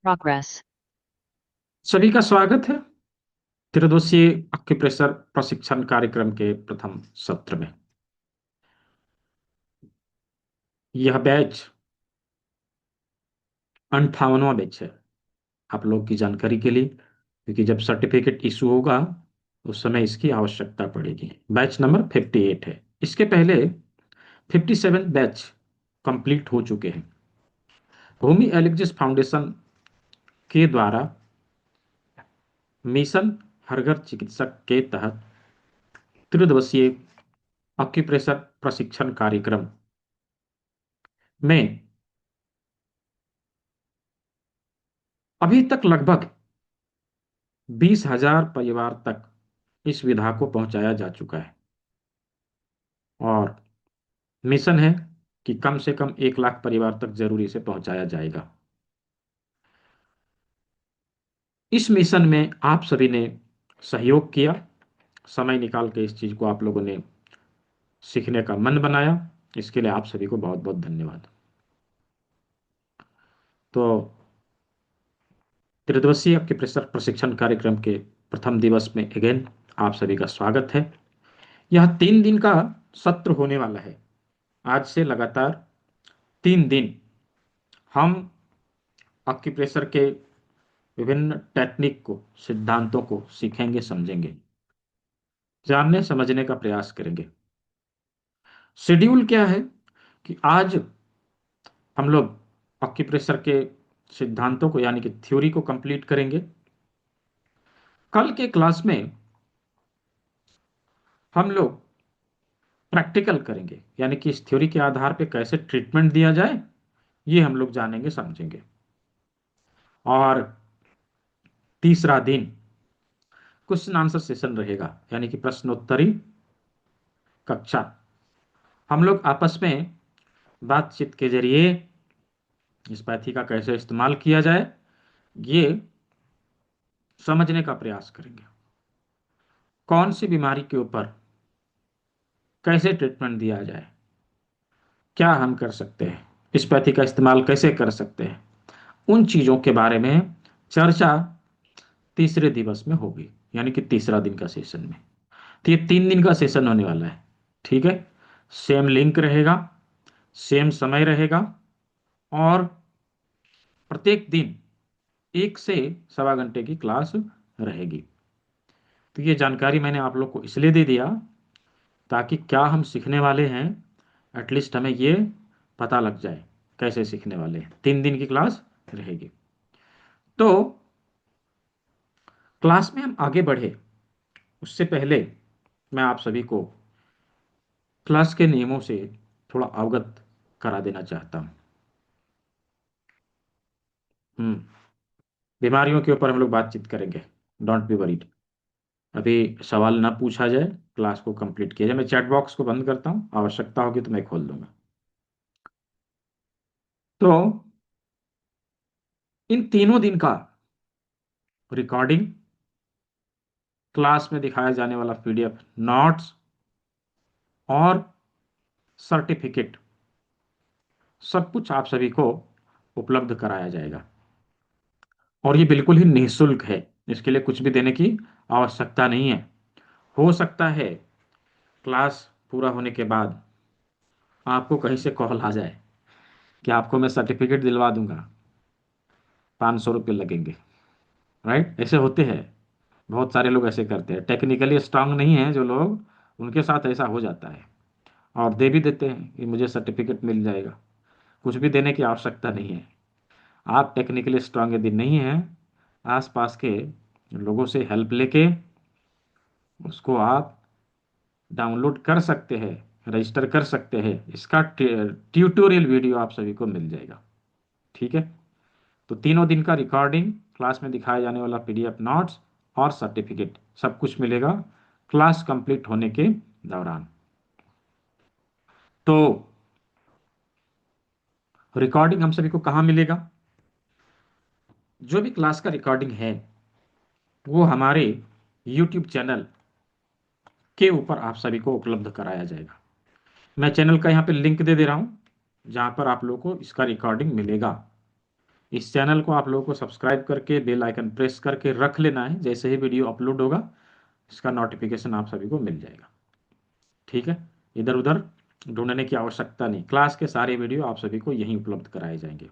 Progress. सभी का स्वागत है त्रिदिवसीय एक्यूप्रेशर प्रशिक्षण कार्यक्रम के प्रथम सत्र में। यह बैच 58वां बैच है। आप लोग की जानकारी के लिए, क्योंकि जब सर्टिफिकेट इशू होगा उस समय इसकी आवश्यकता पड़ेगी। बैच नंबर 58 है। इसके पहले 57 बैच कंप्लीट हो चुके हैं। भूमि एलिजिस फाउंडेशन के द्वारा मिशन हर घर चिकित्सक के तहत त्रिदिवसीय एक्यूप्रेशर प्रशिक्षण कार्यक्रम में अभी तक लगभग 20,000 परिवार तक इस विधा को पहुंचाया जा चुका है और मिशन है कि कम से कम 1 लाख परिवार तक जरूर इसे पहुंचाया जाएगा। इस मिशन में आप सभी ने सहयोग किया, समय निकाल के इस चीज को आप लोगों ने सीखने का मन बनाया। इसके लिए आप सभी को बहुत बहुत धन्यवाद। तो त्रिदिवसीय एक्यूप्रेशर प्रशिक्षण कार्यक्रम के प्रथम दिवस में अगेन आप सभी का स्वागत है। यह 3 दिन का सत्र होने वाला है। आज से लगातार 3 दिन हम एक्यूप्रेशर के विभिन्न टेक्निक को, सिद्धांतों को सीखेंगे, समझेंगे, जानने समझने का प्रयास करेंगे। शेड्यूल क्या है कि आज हम लोग एक्यूप्रेशर के सिद्धांतों को यानी कि थ्योरी को कंप्लीट करेंगे। कल के क्लास में हम लोग प्रैक्टिकल करेंगे, यानी कि इस थ्योरी के आधार पर कैसे ट्रीटमेंट दिया जाए ये हम लोग जानेंगे, समझेंगे। और तीसरा दिन क्वेश्चन आंसर सेशन रहेगा, यानी कि प्रश्नोत्तरी कक्षा। हम लोग आपस में बातचीत के जरिए इस पैथी का कैसे इस्तेमाल किया जाए ये समझने का प्रयास करेंगे। कौन सी बीमारी के ऊपर कैसे ट्रीटमेंट दिया जाए, क्या हम कर सकते हैं, इस पैथी का इस्तेमाल कैसे कर सकते हैं, उन चीजों के बारे में चर्चा तीसरे दिवस में होगी, यानी कि तीसरा दिन का सेशन में। तो ये 3 दिन का सेशन होने वाला है। ठीक है, सेम लिंक रहेगा, सेम समय रहेगा और प्रत्येक दिन 1 से 1.25 घंटे की क्लास रहेगी। तो ये जानकारी मैंने आप लोग को इसलिए दे दिया ताकि क्या हम सीखने वाले हैं एटलीस्ट हमें ये पता लग जाए कैसे सीखने वाले हैं। 3 दिन की क्लास रहेगी। तो क्लास में हम आगे बढ़े उससे पहले मैं आप सभी को क्लास के नियमों से थोड़ा अवगत करा देना चाहता हूँ। हम्म बीमारियों के ऊपर हम लोग बातचीत करेंगे, डोंट बी वरीड। अभी सवाल ना पूछा जाए, क्लास को कंप्लीट किया जाए। मैं चैट बॉक्स को बंद करता हूँ, आवश्यकता होगी तो मैं खोल दूंगा। तो इन तीनों दिन का रिकॉर्डिंग, क्लास में दिखाया जाने वाला पीडीएफ नोट्स और सर्टिफिकेट सब कुछ आप सभी को उपलब्ध कराया जाएगा और ये बिल्कुल ही निःशुल्क है। इसके लिए कुछ भी देने की आवश्यकता नहीं है। हो सकता है क्लास पूरा होने के बाद आपको कहीं से कॉल आ जाए कि आपको मैं सर्टिफिकेट दिलवा दूंगा, 500 रुपये लगेंगे। राइट, ऐसे होते हैं। बहुत सारे लोग ऐसे करते हैं, टेक्निकली स्ट्रांग नहीं है जो लोग, उनके साथ ऐसा हो जाता है और दे भी देते हैं कि मुझे सर्टिफिकेट मिल जाएगा। कुछ भी देने की आवश्यकता नहीं है। आप टेक्निकली स्ट्रांग यदि नहीं हैं, आसपास के लोगों से हेल्प लेके उसको आप डाउनलोड कर सकते हैं, रजिस्टर कर सकते हैं। इसका ट्यूटोरियल वीडियो आप सभी को मिल जाएगा। ठीक है, तो तीनों दिन का रिकॉर्डिंग, क्लास में दिखाया जाने वाला पीडीएफ नोट्स और सर्टिफिकेट सब कुछ मिलेगा क्लास कंप्लीट होने के दौरान। तो रिकॉर्डिंग हम सभी को कहाँ मिलेगा? जो भी क्लास का रिकॉर्डिंग है वो हमारे यूट्यूब चैनल के ऊपर आप सभी को उपलब्ध कराया जाएगा। मैं चैनल का यहाँ पे लिंक दे दे रहा हूँ जहाँ पर आप लोगों को इसका रिकॉर्डिंग मिलेगा। इस चैनल को आप लोगों को सब्सक्राइब करके बेल आइकन प्रेस करके रख लेना है, जैसे ही वीडियो अपलोड होगा इसका नोटिफिकेशन आप सभी को मिल जाएगा। ठीक है, इधर उधर ढूंढने की आवश्यकता नहीं, क्लास के सारे वीडियो आप सभी को यहीं उपलब्ध कराए जाएंगे।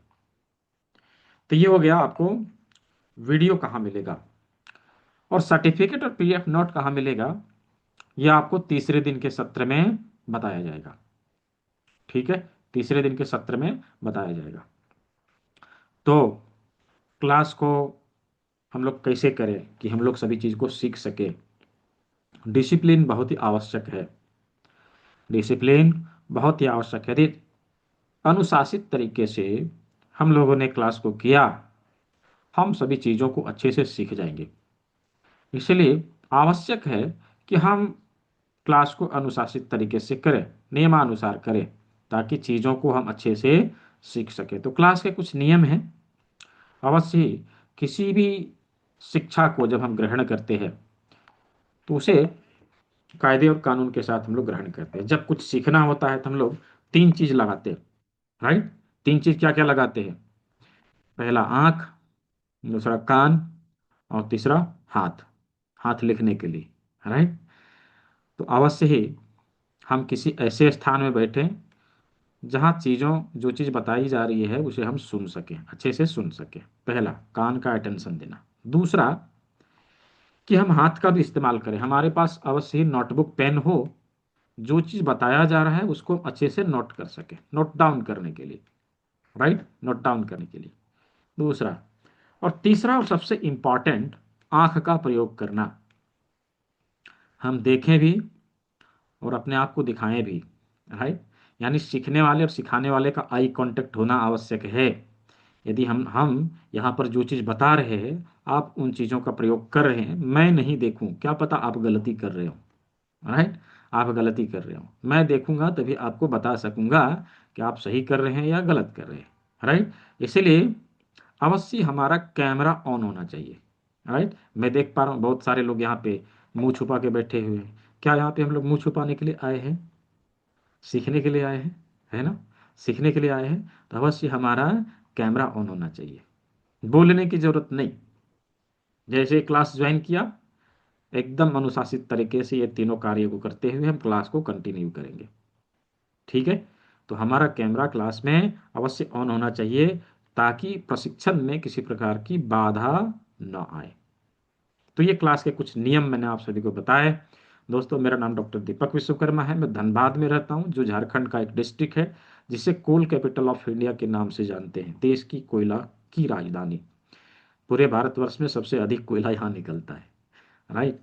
तो ये हो गया आपको वीडियो कहाँ मिलेगा, और सर्टिफिकेट और पीडीएफ नोट कहाँ मिलेगा यह आपको तीसरे दिन के सत्र में बताया जाएगा। ठीक है, तीसरे दिन के सत्र में बताया जाएगा। तो क्लास को हम लोग कैसे करें कि हम लोग सभी चीज़ को सीख सके। डिसिप्लिन बहुत ही आवश्यक है, डिसिप्लिन बहुत ही आवश्यक है। यदि अनुशासित तरीके से हम लोगों ने क्लास को किया, हम सभी चीज़ों को अच्छे से सीख जाएंगे। इसलिए आवश्यक है कि हम क्लास को अनुशासित तरीके से करें, नियमानुसार करें, ताकि चीज़ों को हम अच्छे से सीख सकें। तो क्लास के कुछ नियम हैं। अवश्य ही किसी भी शिक्षा को जब हम ग्रहण करते हैं तो उसे कायदे और कानून के साथ हम लोग ग्रहण करते हैं। जब कुछ सीखना होता है तो हम लोग तीन चीज लगाते हैं, राइट। तीन चीज क्या क्या लगाते हैं? पहला आंख, दूसरा कान, और तीसरा हाथ, हाथ लिखने के लिए, राइट। तो अवश्य ही हम किसी ऐसे स्थान में बैठे जहाँ जो चीज़ बताई जा रही है उसे हम सुन सकें, अच्छे से सुन सकें। पहला, कान का अटेंशन देना। दूसरा, कि हम हाथ का भी इस्तेमाल करें, हमारे पास अवश्य ही नोटबुक पेन हो, जो चीज़ बताया जा रहा है उसको अच्छे से नोट कर सके, नोट डाउन करने के लिए, राइट, नोट डाउन करने के लिए। दूसरा, और तीसरा और सबसे इंपॉर्टेंट, आंख का प्रयोग करना। हम देखें भी और अपने आप को दिखाएं भी, राइट। यानी सीखने वाले और सिखाने वाले का आई कांटेक्ट होना आवश्यक है। यदि हम यहाँ पर जो चीज़ बता रहे हैं, आप उन चीज़ों का प्रयोग कर रहे हैं, मैं नहीं देखूं, क्या पता आप गलती कर रहे हो, राइट। आप गलती कर रहे हो, मैं देखूंगा तभी आपको बता सकूंगा कि आप सही कर रहे हैं या गलत कर रहे हैं, राइट। इसीलिए अवश्य हमारा कैमरा ऑन होना चाहिए, राइट। मैं देख पा रहा हूँ बहुत सारे लोग यहाँ पे मुंह छुपा के बैठे हुए हैं। क्या यहाँ पे हम लोग मुंह छुपाने के लिए आए हैं? सीखने के लिए आए हैं, है ना। सीखने के लिए आए हैं तो अवश्य हमारा कैमरा ऑन होना चाहिए, बोलने की जरूरत नहीं। जैसे क्लास ज्वाइन किया, एकदम अनुशासित तरीके से ये तीनों कार्य को करते हुए हम क्लास को कंटिन्यू करेंगे। ठीक है, तो हमारा कैमरा क्लास में अवश्य ऑन होना चाहिए, ताकि प्रशिक्षण में किसी प्रकार की बाधा न आए। तो ये क्लास के कुछ नियम मैंने आप सभी को बताए। दोस्तों, मेरा नाम डॉक्टर दीपक विश्वकर्मा है, मैं धनबाद में रहता हूँ, जो झारखंड का एक डिस्ट्रिक्ट है, जिसे कोल कैपिटल ऑफ इंडिया के नाम से जानते हैं, देश की कोयला की राजधानी। पूरे भारतवर्ष में सबसे अधिक कोयला यहाँ निकलता है, राइट।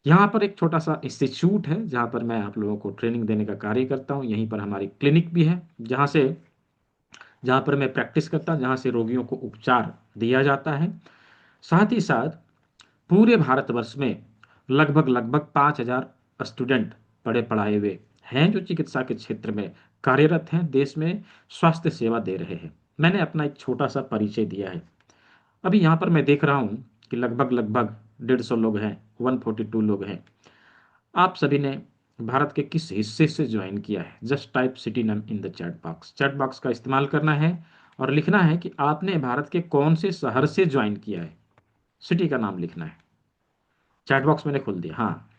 यहाँ पर एक छोटा सा इंस्टीट्यूट है जहाँ पर मैं आप लोगों को ट्रेनिंग देने का कार्य करता हूँ। यहीं पर हमारी क्लिनिक भी है, जहाँ पर मैं प्रैक्टिस करता हूँ, जहाँ से रोगियों को उपचार दिया जाता है। साथ ही साथ पूरे भारतवर्ष में लगभग लगभग 5,000 स्टूडेंट पढ़े पढ़ाए हुए हैं, जो चिकित्सा के क्षेत्र में कार्यरत हैं, देश में स्वास्थ्य सेवा दे रहे हैं। मैंने अपना एक छोटा सा परिचय दिया है। अभी यहाँ पर मैं देख रहा हूँ कि लगभग लगभग 150 लोग हैं, 142 लोग हैं। आप सभी ने भारत के किस हिस्से से ज्वाइन किया है? Just type city name in the chat box. Chat box का इस्तेमाल करना है और लिखना है कि आपने भारत के कौन से शहर से ज्वाइन किया है, सिटी का नाम लिखना है। चैट बॉक्स मैंने खोल दिया, हाँ।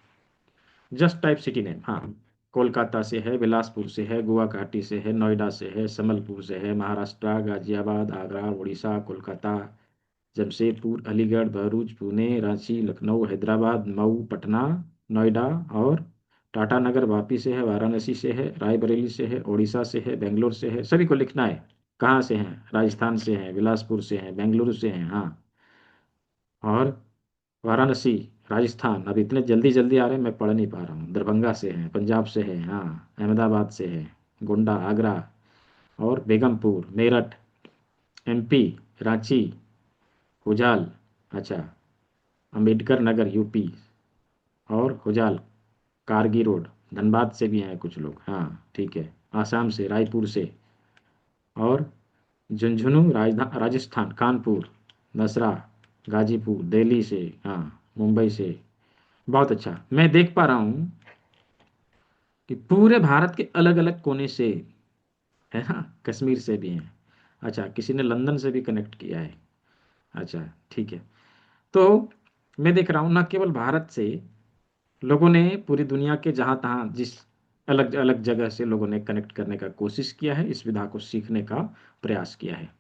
जस्ट टाइप सिटी नेम, हाँ। कोलकाता से है, बिलासपुर से है, गुवाहाटी से है, नोएडा से है, संबलपुर से है, महाराष्ट्र, गाजियाबाद, आगरा, उड़ीसा, कोलकाता, जमशेदपुर, अलीगढ़, भरूच, पुणे, रांची, लखनऊ, हैदराबाद, मऊ, पटना, नोएडा, और टाटानगर वापी से है, वाराणसी से है, रायबरेली से है, उड़ीसा से है, बेंगलोर से है। सभी को लिखना है कहाँ से हैं। राजस्थान से हैं, बिलासपुर से हैं, बेंगलुरु से हैं, हाँ। और वाराणसी, राजस्थान, अब इतने जल्दी जल्दी आ रहे हैं मैं पढ़ नहीं पा रहा हूँ। दरभंगा से हैं, पंजाब से हैं, हाँ। अहमदाबाद से है, गोंडा, आगरा, और बेगमपुर, मेरठ, एमपी, रांची, हुजाल, अच्छा, अंबेडकर नगर यूपी, और हुजाल, कारगी रोड, धनबाद से भी हैं कुछ लोग, हाँ। ठीक है, आसाम से, रायपुर से, और झुंझुनू, राजस्थान, कानपुर, नसरा, गाजीपुर, दिल्ली से, हाँ, मुंबई से। बहुत अच्छा, मैं देख पा रहा हूँ कि पूरे भारत के अलग अलग कोने से, है ना, कश्मीर से भी हैं, अच्छा, किसी ने लंदन से भी कनेक्ट किया है। अच्छा, ठीक है। तो मैं देख रहा हूँ ना केवल भारत से, लोगों ने पूरी दुनिया के जहाँ तहाँ जिस अलग अलग जगह से लोगों ने कनेक्ट करने का कोशिश किया है, इस विधा को सीखने का प्रयास किया है।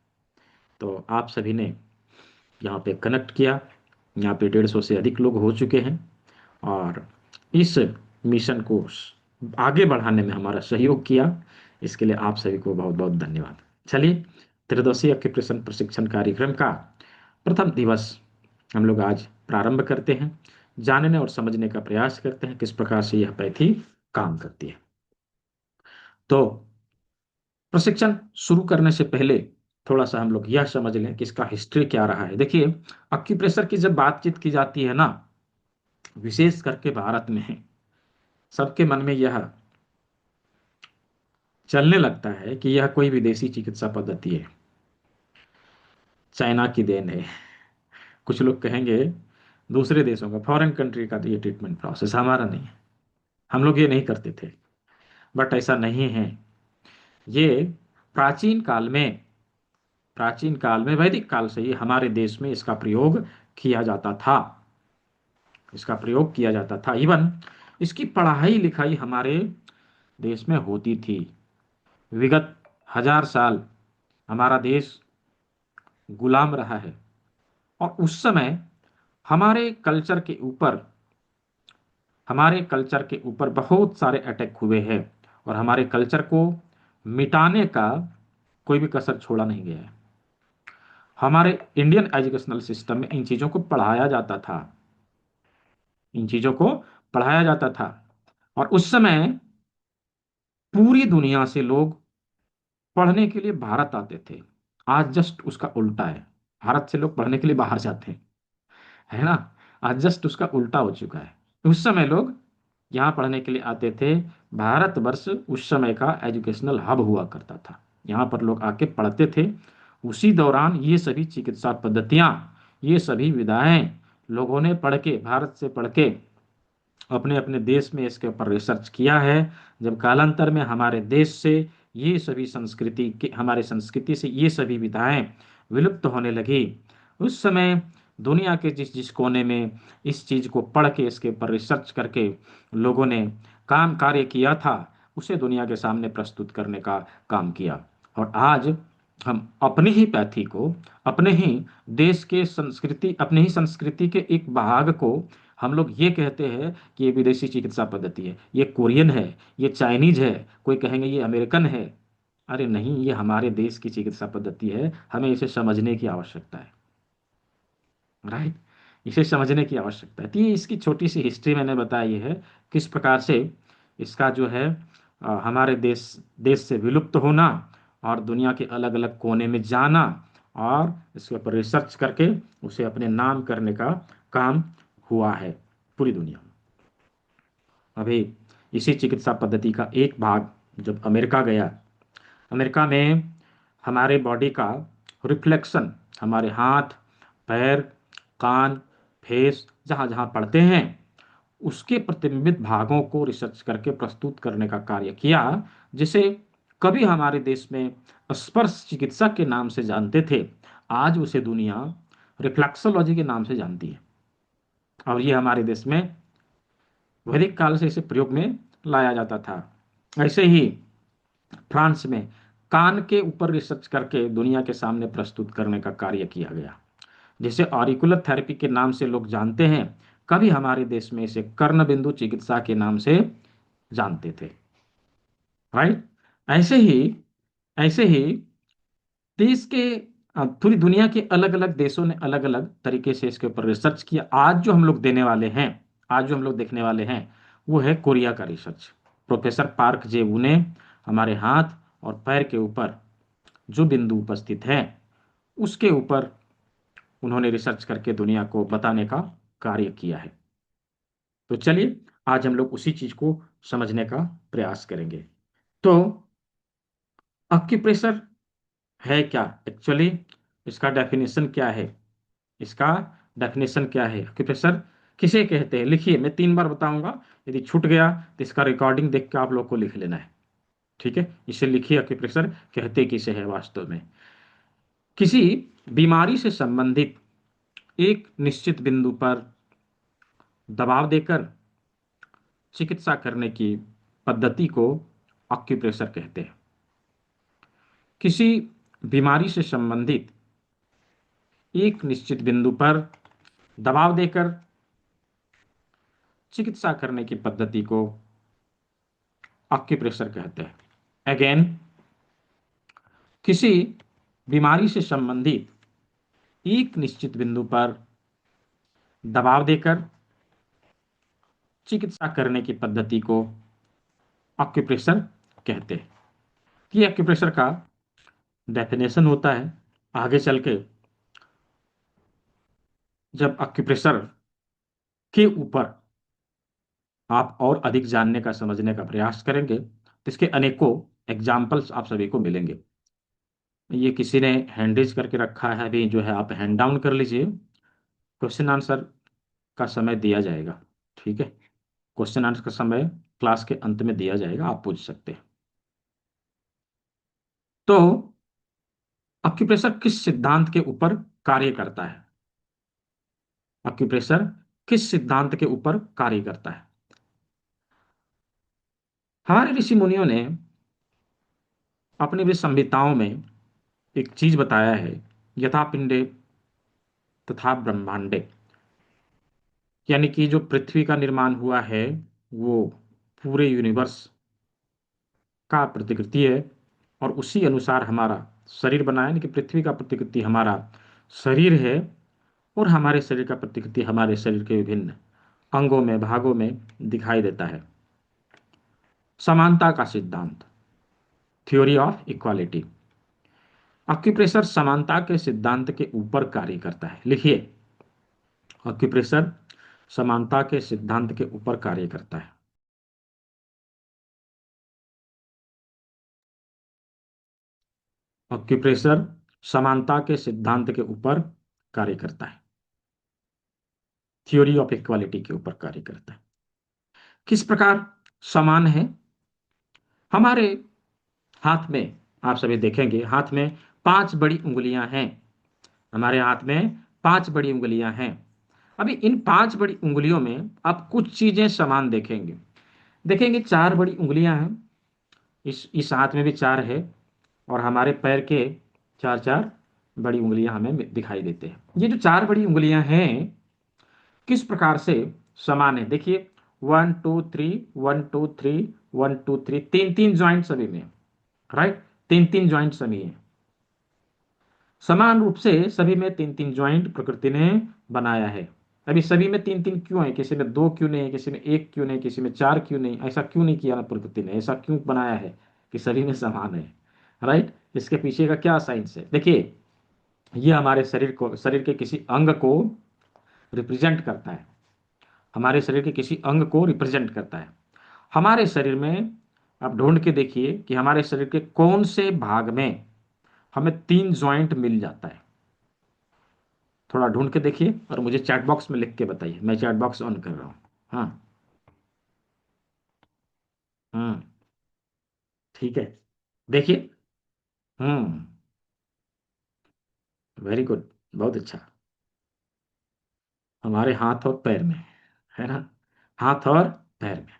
तो आप सभी ने यहाँ पे कनेक्ट किया। यहाँ पे 150 से अधिक लोग हो चुके हैं, और इस मिशन को आगे बढ़ाने में हमारा सहयोग किया। इसके लिए आप सभी को बहुत बहुत धन्यवाद। चलिए, त्रिदिवसीय एक्यूप्रेशर प्रशिक्षण कार्यक्रम का प्रथम दिवस हम लोग आज प्रारंभ करते हैं। जानने और समझने का प्रयास करते हैं किस प्रकार से यह पैथी काम करती है। तो प्रशिक्षण शुरू करने से पहले थोड़ा सा हम लोग यह समझ लें कि इसका हिस्ट्री क्या रहा है। देखिए, एक्यूप्रेशर की जब बातचीत की जाती है ना, विशेष करके भारत में, सबके मन में यह चलने लगता है कि यह कोई विदेशी चिकित्सा पद्धति है, चाइना की देन है। कुछ लोग कहेंगे दूसरे देशों का, फॉरेन कंट्री का ये ट्रीटमेंट प्रोसेस, हमारा नहीं है, हम लोग ये नहीं करते थे। बट ऐसा नहीं है। ये प्राचीन काल में, वैदिक काल से ही हमारे देश में इसका प्रयोग किया जाता था। इसका प्रयोग किया जाता था। इवन इसकी पढ़ाई लिखाई हमारे देश में होती थी। विगत 1000 साल हमारा देश गुलाम रहा है, और उस समय हमारे कल्चर के ऊपर बहुत सारे अटैक हुए हैं, और हमारे कल्चर को मिटाने का कोई भी कसर छोड़ा नहीं गया है। हमारे इंडियन एजुकेशनल सिस्टम में इन चीज़ों को पढ़ाया जाता था। इन चीज़ों को पढ़ाया जाता था। और उस समय पूरी दुनिया से लोग पढ़ने के लिए भारत आते थे। आज जस्ट उसका उल्टा है। भारत से लोग पढ़ने के लिए बाहर जाते हैं, है ना। आज जस्ट उसका उल्टा हो चुका है। उस समय लोग यहाँ पढ़ने के लिए आते थे। भारतवर्ष उस समय का एजुकेशनल हब हुआ करता था। यहाँ पर लोग आके पढ़ते थे। उसी दौरान ये सभी चिकित्सा पद्धतियाँ, ये सभी विधाएं लोगों ने पढ़ के, भारत से पढ़ के अपने अपने देश में इसके ऊपर रिसर्च किया है। जब कालांतर में हमारे देश से ये सभी संस्कृति के, हमारे संस्कृति से ये सभी विधाएं विलुप्त होने लगी, उस समय दुनिया के जिस जिस कोने में इस चीज को पढ़ के, इसके ऊपर रिसर्च करके लोगों ने कार्य किया था, उसे दुनिया के सामने प्रस्तुत करने का काम किया। और आज हम अपनी ही पैथी को, अपने ही देश के संस्कृति, अपने ही संस्कृति के एक भाग को हम लोग ये कहते हैं कि ये विदेशी चिकित्सा पद्धति है, ये कोरियन है, ये चाइनीज है, कोई कहेंगे ये अमेरिकन है। अरे नहीं, ये हमारे देश की चिकित्सा पद्धति है। हमें इसे समझने की आवश्यकता है। राइट, इसे समझने की आवश्यकता है। तो ये इसकी छोटी सी हिस्ट्री मैंने बताई है, किस प्रकार से इसका जो है हमारे देश देश से विलुप्त होना, और दुनिया के अलग अलग कोने में जाना, और इसके ऊपर रिसर्च करके उसे अपने नाम करने का काम हुआ है पूरी दुनिया में। अभी इसी चिकित्सा पद्धति का एक भाग जब अमेरिका गया, अमेरिका में हमारे बॉडी का रिफ्लेक्शन, हमारे हाथ, पैर, कान, फेस, जहाँ जहाँ पड़ते हैं, उसके प्रतिबिंबित भागों को रिसर्च करके प्रस्तुत करने का कार्य किया, जिसे कभी हमारे देश में स्पर्श चिकित्सा के नाम से जानते थे, आज उसे दुनिया रिफ्लेक्सोलॉजी के नाम से जानती है। और ये हमारे देश में वैदिक काल से इसे प्रयोग में लाया जाता था। ऐसे ही फ्रांस में कान के ऊपर रिसर्च करके दुनिया के सामने प्रस्तुत करने का कार्य किया गया, जिसे ऑरिकुलर थेरेपी के नाम से लोग जानते हैं। कभी हमारे देश में इसे कर्ण बिंदु चिकित्सा के नाम से जानते थे। राइट। ऐसे ही ऐसे ही देश के पूरी दुनिया के अलग अलग देशों ने अलग अलग तरीके से इसके ऊपर रिसर्च किया। आज जो हम लोग देखने वाले हैं वो है कोरिया का रिसर्च। प्रोफेसर पार्क जे वू ने हमारे हाथ और पैर के ऊपर जो बिंदु उपस्थित हैं, उसके ऊपर उन्होंने रिसर्च करके दुनिया को बताने का कार्य किया है। तो चलिए, आज हम लोग उसी चीज को समझने का प्रयास करेंगे। तो एक्यूप्रेशर है क्या एक्चुअली, इसका डेफिनेशन क्या है? इसका डेफिनेशन क्या है? एक्यूप्रेशर किसे कहते हैं? लिखिए, मैं 3 बार बताऊंगा। यदि छूट गया तो इसका रिकॉर्डिंग देख के आप लोग को लिख लेना है। ठीक है, इसे लिखिए, एक्यूप्रेशर कहते किसे है वास्तव में। किसी बीमारी से संबंधित एक निश्चित बिंदु पर दबाव देकर चिकित्सा करने की पद्धति को ऑक्यूप्रेशर कहते हैं। किसी बीमारी से संबंधित एक निश्चित बिंदु पर दबाव देकर चिकित्सा करने की पद्धति को ऑक्यूप्रेशर कहते हैं। अगेन, किसी बीमारी से संबंधित एक निश्चित बिंदु पर दबाव देकर चिकित्सा करने की पद्धति को ऑक्यूप्रेशर कहते हैं। ये एक्यूप्रेशर का डेफिनेशन होता है। आगे चल के जब एक्यूप्रेशर के ऊपर आप और अधिक जानने का, समझने का प्रयास करेंगे तो इसके अनेकों एग्जाम्पल्स आप सभी को मिलेंगे। ये किसी ने हैंडरेज करके रखा है, अभी जो है आप हैंड डाउन कर लीजिए। क्वेश्चन आंसर का समय दिया जाएगा, ठीक है। क्वेश्चन आंसर का समय क्लास के अंत में दिया जाएगा, आप पूछ सकते हैं। तो एक्यूप्रेशर किस सिद्धांत के ऊपर कार्य करता है? एक्यूप्रेशर किस सिद्धांत के ऊपर कार्य करता है? हमारे ऋषि मुनियों ने अपनी भी संहिताओं में एक चीज बताया है, यथा पिंडे तथा ब्रह्मांडे, यानी कि जो पृथ्वी का निर्माण हुआ है वो पूरे यूनिवर्स का प्रतिकृति है, और उसी अनुसार हमारा शरीर बना है, यानी कि पृथ्वी का प्रतिकृति हमारा शरीर है, और हमारे शरीर का प्रतिकृति हमारे शरीर के विभिन्न अंगों में, भागों में दिखाई देता है। समानता का सिद्धांत, थ्योरी ऑफ इक्वालिटी। एक्यूप्रेशर समानता के सिद्धांत के ऊपर कार्य करता है। लिखिए, एक्यूप्रेशर समानता के सिद्धांत के ऊपर कार्य करता है। एक्यूप्रेशर समानता के सिद्धांत के ऊपर कार्य करता है, थ्योरी ऑफ इक्वालिटी के ऊपर कार्य करता है। किस प्रकार समान है? हमारे हाथ में, आप सभी देखेंगे, हाथ में 5 बड़ी उंगलियां हैं। हमारे हाथ में 5 बड़ी उंगलियां हैं। अभी इन 5 बड़ी उंगलियों में आप कुछ चीजें समान देखेंगे। देखेंगे 4 बड़ी उंगलियां हैं, इस हाथ में भी 4 है, और हमारे पैर के 4 4 बड़ी उंगलियां हमें दिखाई देते हैं। ये जो 4 बड़ी उंगलियां हैं किस प्रकार से समान है? देखिए, 1 2 3, 1 2 3, 1 2 3, 3 3 ज्वाइंट सभी में, राइट। 3 3 ज्वाइंट सभी है, समान रूप से सभी में 3 3 ज्वाइंट प्रकृति ने बनाया है। अभी सभी में 3 3 क्यों है? किसी में 2 क्यों नहीं है? किसी में 1 क्यों नहीं? किसी में 4 क्यों नहीं? ऐसा क्यों नहीं किया ना प्रकृति ने? ऐसा क्यों बनाया है कि सभी में समान है, राइट? इसके पीछे का क्या साइंस है? देखिए, ये हमारे शरीर को, शरीर के किसी अंग को रिप्रेजेंट करता है। हमारे शरीर के किसी अंग को रिप्रेजेंट करता है। हमारे शरीर में आप ढूंढ के देखिए कि हमारे शरीर के कौन से भाग में हमें 3 ज्वाइंट मिल जाता है। थोड़ा ढूंढ के देखिए और मुझे चैट बॉक्स में लिख के बताइए। मैं चैट बॉक्स ऑन कर रहा हूँ। हाँ। हम्म। ठीक है, देखिए। हम्म। वेरी गुड, बहुत अच्छा। हमारे हाथ और पैर में, है ना? हाथ और पैर में,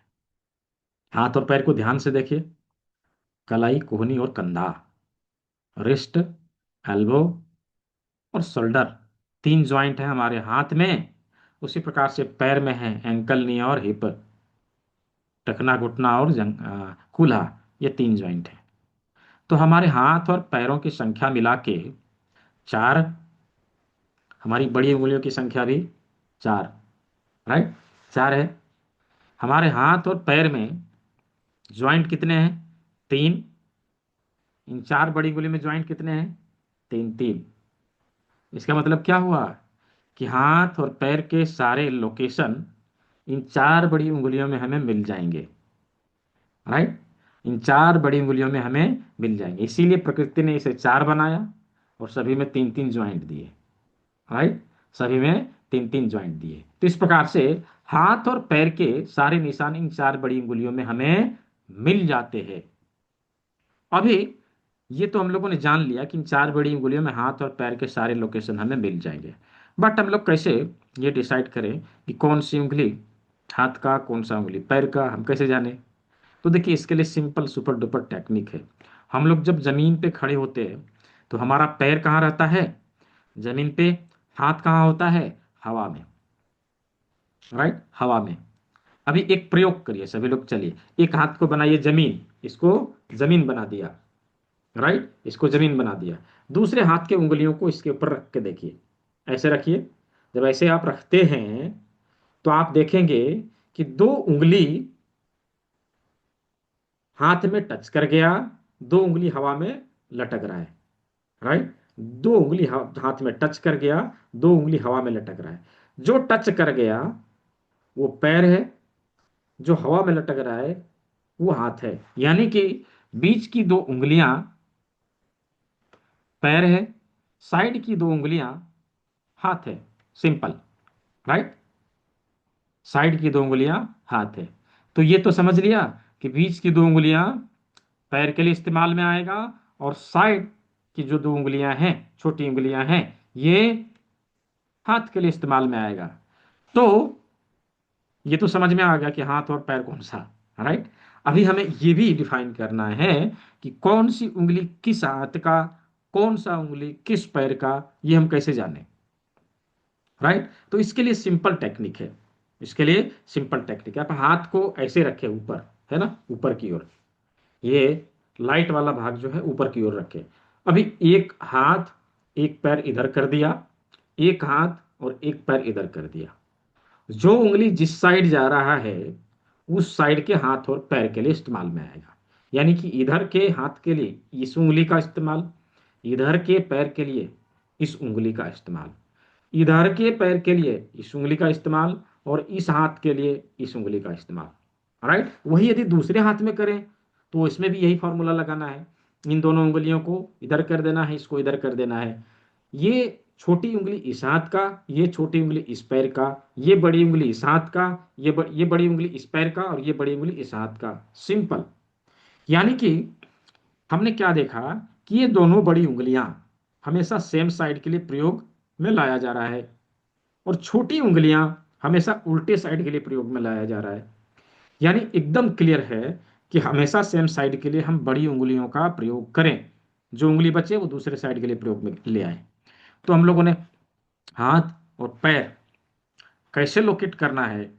हाथ और पैर को ध्यान से देखिए। कलाई, कोहनी और कंधा, रिस्ट, एल्बो और शोल्डर, 3 ज्वाइंट है हमारे हाथ में। उसी प्रकार से पैर में है एंकल, नी और हिप, टखना, घुटना और कूल्हा, ये 3 ज्वाइंट है। तो हमारे हाथ और पैरों की संख्या मिला के 4, हमारी बड़ी उंगलियों की संख्या भी 4, राइट, 4 है। हमारे हाथ और पैर में ज्वाइंट कितने हैं? 3। इन 4 बड़ी उंगलियों में ज्वाइंट कितने हैं? 3 3। इसका मतलब क्या हुआ कि हाथ और पैर के सारे लोकेशन इन 4 बड़ी उंगलियों में हमें मिल जाएंगे, राइट। इन 4 बड़ी उंगलियों में हमें मिल जाएंगे, इसीलिए प्रकृति ने इसे 4 बनाया और सभी में 3 3 ज्वाइंट दिए, राइट। सभी में 3 3 ज्वाइंट दिए। तो इस प्रकार से हाथ और पैर के सारे निशान इन 4 बड़ी उंगलियों में हमें मिल जाते हैं। अभी ये तो हम लोगों ने जान लिया कि इन 4 बड़ी उंगलियों में हाथ और पैर के सारे लोकेशन हमें मिल जाएंगे। बट हम लोग कैसे ये डिसाइड करें कि कौन सी उंगली हाथ का, कौन सा उंगली पैर का, हम कैसे जाने? तो देखिए, इसके लिए सिंपल सुपर डुपर टेक्निक है। हम लोग जब जमीन पे खड़े होते हैं तो हमारा पैर कहाँ रहता है? जमीन पे। हाथ कहाँ होता है? हवा में। राइट, हवा में। अभी एक प्रयोग करिए सभी लोग, चलिए। एक हाथ को बनाइए जमीन, इसको जमीन बना दिया। राइट, इसको जमीन बना दिया। दूसरे हाथ के उंगलियों को इसके ऊपर रख के देखिए, ऐसे रखिए। जब ऐसे आप रखते हैं तो आप देखेंगे कि दो उंगली हाथ में टच कर गया, दो उंगली हवा में लटक रहा है। राइट, दो उंगली हाथ में टच कर गया, दो उंगली हवा में लटक रहा है। जो टच कर गया वो पैर है, जो हवा में लटक रहा है वो हाथ है। यानी कि बीच की दो उंगलियां पैर है, साइड की दो उंगलियां हाथ है। सिंपल। राइट, साइड की दो उंगलियां हाथ है। तो ये तो समझ लिया कि बीच की दो उंगलियां पैर के लिए इस्तेमाल में आएगा, और साइड की जो दो उंगलियां हैं, छोटी उंगलियां हैं, ये हाथ के लिए इस्तेमाल में आएगा। तो ये तो समझ में आ गया कि हाथ और पैर कौन सा। राइट, अभी हमें ये भी डिफाइन करना है कि कौन सी उंगली किस हाथ का, कौन सा उंगली किस पैर का, ये हम कैसे जाने? राइट, तो इसके लिए सिंपल टेक्निक है। इसके लिए सिंपल टेक्निक है, आप हाथ को ऐसे रखें ऊपर, है ना, ऊपर की ओर। ये लाइट वाला भाग जो है ऊपर की ओर रखें। अभी एक हाथ, एक पैर इधर कर दिया, एक हाथ और एक पैर इधर कर दिया। जो उंगली जिस साइड जा रहा है उस साइड के हाथ और पैर के लिए इस्तेमाल में आएगा। यानी कि इधर के हाथ के लिए इस उंगली का इस्तेमाल, इधर के पैर के लिए इस उंगली का इस्तेमाल, इधर के पैर के लिए इस उंगली का इस्तेमाल, और इस हाथ के लिए इस उंगली का इस्तेमाल। राइट, वही यदि दूसरे हाथ में करें तो इसमें भी यही फॉर्मूला लगाना है। इन दोनों उंगलियों को इधर कर देना है, इसको इधर कर देना है। ये छोटी उंगली इस हाथ का, ये छोटी उंगली इस पैर का, ये बड़ी उंगली इस हाथ का, ये बड़ी उंगली इस पैर का, और ये बड़ी उंगली इस हाथ का। सिंपल। यानी कि हमने क्या देखा कि ये दोनों बड़ी उंगलियां हमेशा सेम साइड के लिए प्रयोग में लाया जा रहा है, और छोटी उंगलियां हमेशा उल्टे साइड के लिए प्रयोग में लाया जा रहा है। यानी एकदम क्लियर है कि हमेशा सेम साइड के लिए हम बड़ी उंगलियों का प्रयोग करें, जो उंगली बचे वो दूसरे साइड के लिए प्रयोग में ले आए। तो हम लोगों ने हाथ और पैर कैसे लोकेट करना है,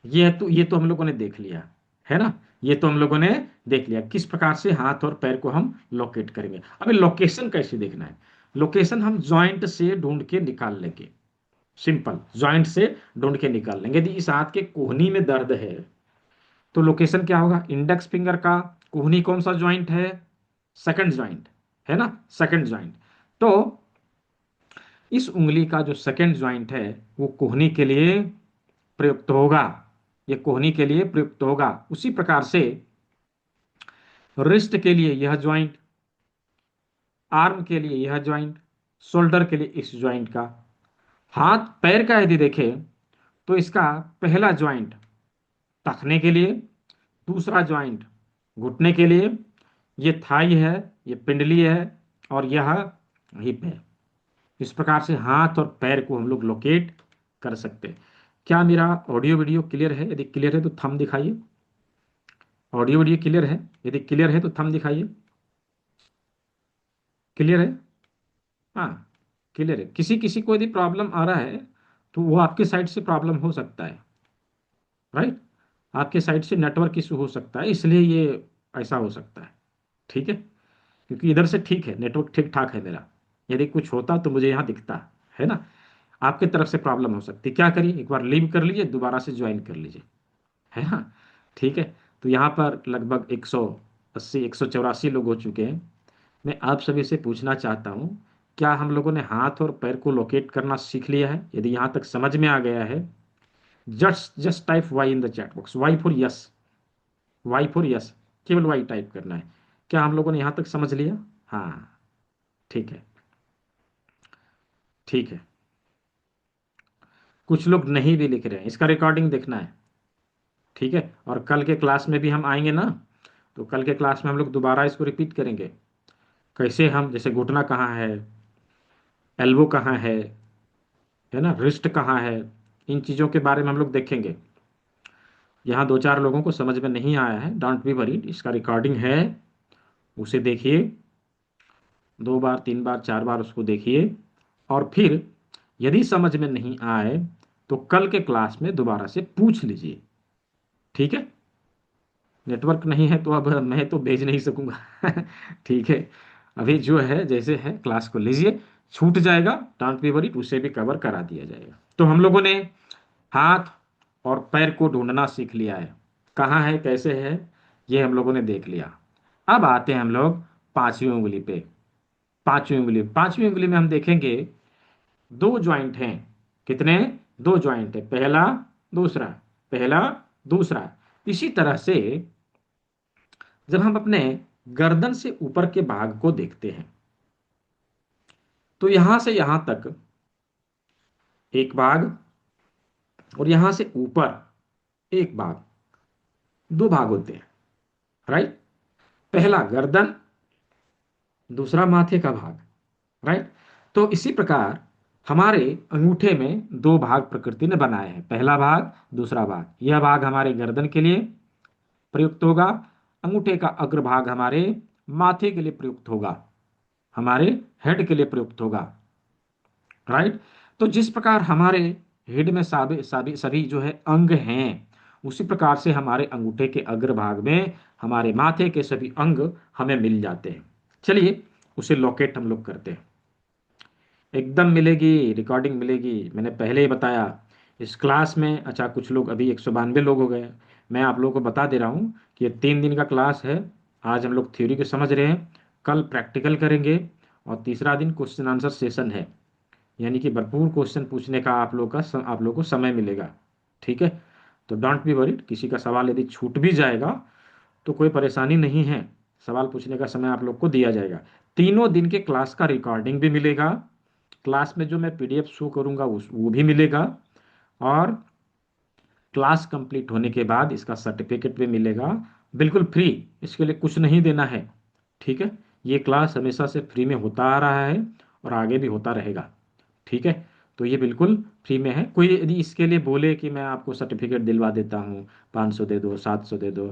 ये तो हम लोगों ने देख लिया, है ना। ये तो हम लोगों ने देख लिया किस प्रकार से हाथ और पैर को हम लोकेट करेंगे। अभी लोकेशन कैसे देखना है? लोकेशन हम जॉइंट से ढूंढ के निकाल लेंगे। सिंपल, जॉइंट से ढूंढ के निकाल लेंगे। यदि इस हाथ के कोहनी में दर्द है तो लोकेशन क्या होगा? इंडेक्स फिंगर का कोहनी कौन सा ज्वाइंट है? सेकंड ज्वाइंट, है ना, सेकंड ज्वाइंट। तो इस उंगली का जो सेकंड ज्वाइंट है वो कोहनी के लिए प्रयुक्त होगा, ये कोहनी के लिए प्रयुक्त होगा। उसी प्रकार से रिस्ट के लिए यह ज्वाइंट, आर्म के लिए यह ज्वाइंट, शोल्डर के लिए इस ज्वाइंट का। हाथ पैर का यदि देखें तो इसका पहला ज्वाइंट टखने के लिए, दूसरा ज्वाइंट घुटने के लिए, ये थाई है, ये पिंडली है, और यह हिप है। इस प्रकार से हाथ और पैर को हम लोग लोकेट कर सकते हैं। क्या मेरा ऑडियो वीडियो क्लियर है? यदि क्लियर है तो थंब दिखाइए। ऑडियो वीडियो क्लियर है? यदि क्लियर है तो थंब दिखाइए। क्लियर है? हाँ, क्लियर है। किसी किसी को यदि प्रॉब्लम आ रहा है तो वो आपके साइड से प्रॉब्लम हो सकता है। राइट, आपके साइड से नेटवर्क इशू हो सकता है, इसलिए ये ऐसा हो सकता है। ठीक है, क्योंकि इधर से ठीक है, नेटवर्क ठीक ठाक है मेरा। यदि कुछ होता तो मुझे यहाँ दिखता, है ना। आपके तरफ से प्रॉब्लम हो सकती है। क्या करिए, एक बार लीव कर लीजिए, दोबारा से ज्वाइन कर लीजिए, है ना। ठीक है, तो यहाँ पर लगभग 180 184 लोग हो चुके हैं। मैं आप सभी से पूछना चाहता हूँ, क्या हम लोगों ने हाथ और पैर को लोकेट करना सीख लिया है? यदि यहाँ तक समझ में आ गया है, just just type Y in the chat box, Y for yes, Y for yes, केवल वाई टाइप करना है। क्या हम लोगों ने यहाँ तक समझ लिया? हाँ, ठीक है, ठीक है। कुछ लोग नहीं भी लिख रहे हैं, इसका रिकॉर्डिंग देखना है। ठीक है, और कल के क्लास में भी हम आएंगे ना, तो कल के क्लास में हम लोग दोबारा इसको रिपीट करेंगे। कैसे हम, जैसे घुटना कहाँ है, एल्बो कहाँ है ना, रिस्ट कहाँ है, इन चीज़ों के बारे में हम लोग देखेंगे। यहाँ दो चार लोगों को समझ में नहीं आया है, डोंट बी वरीड, इसका रिकॉर्डिंग है, उसे देखिए, 2 बार 3 बार 4 बार उसको देखिए, और फिर यदि समझ में नहीं आए तो कल के क्लास में दोबारा से पूछ लीजिए, ठीक है। नेटवर्क नहीं है तो अब मैं तो भेज नहीं सकूंगा ठीक है, अभी जो है जैसे है क्लास को लीजिए, छूट जाएगा डोंट बी वरीड, उसे भी कवर करा दिया जाएगा। तो हम लोगों ने हाथ और पैर को ढूंढना सीख लिया है, कहाँ है कैसे है ये हम लोगों ने देख लिया। अब आते हैं हम लोग पांचवी उंगली पे। पांचवी उंगली में हम देखेंगे दो ज्वाइंट हैं। कितने? दो ज्वाइंट है, पहला दूसरा, पहला दूसरा। इसी तरह से जब हम अपने गर्दन से ऊपर के भाग को देखते हैं तो यहां से यहां तक एक भाग, और यहां से ऊपर एक भाग, दो भाग होते हैं, राइट। पहला गर्दन, दूसरा माथे का भाग, राइट। तो इसी प्रकार हमारे अंगूठे में दो भाग प्रकृति ने बनाए हैं, पहला भाग दूसरा भाग। यह भाग हमारे गर्दन के लिए प्रयुक्त होगा, अंगूठे का अग्रभाग हमारे माथे के लिए प्रयुक्त होगा, हमारे हेड के लिए प्रयुक्त होगा, राइट। तो जिस प्रकार हमारे हेड में सभी सभी सभी जो है अंग हैं, उसी प्रकार से हमारे अंगूठे के अग्रभाग में हमारे माथे के सभी अंग हमें मिल जाते हैं। चलिए उसे लोकेट हम लोग करते हैं। एकदम मिलेगी, रिकॉर्डिंग मिलेगी, मैंने पहले ही बताया इस क्लास में। अच्छा, कुछ लोग, अभी 192 लोग हो गए। मैं आप लोगों को बता दे रहा हूँ कि ये 3 दिन का क्लास है। आज हम लोग थ्योरी को समझ रहे हैं, कल प्रैक्टिकल करेंगे, और तीसरा दिन क्वेश्चन आंसर सेशन है, यानी कि भरपूर क्वेश्चन पूछने का आप लोग को समय मिलेगा, ठीक है। तो डोंट बी वरीड, किसी का सवाल यदि छूट भी जाएगा तो कोई परेशानी नहीं है, सवाल पूछने का समय आप लोग को दिया जाएगा। तीनों दिन के क्लास का रिकॉर्डिंग भी मिलेगा, क्लास में जो मैं पीडीएफ शो करूंगा उस वो भी मिलेगा, और क्लास कंप्लीट होने के बाद इसका सर्टिफिकेट भी मिलेगा, बिल्कुल फ्री, इसके लिए कुछ नहीं देना है, ठीक है। ये क्लास हमेशा से फ्री में होता आ रहा है और आगे भी होता रहेगा, ठीक है। तो ये बिल्कुल फ्री में है। कोई यदि इसके लिए बोले कि मैं आपको सर्टिफिकेट दिलवा देता हूँ, 500 दे दो, 700 दे दो,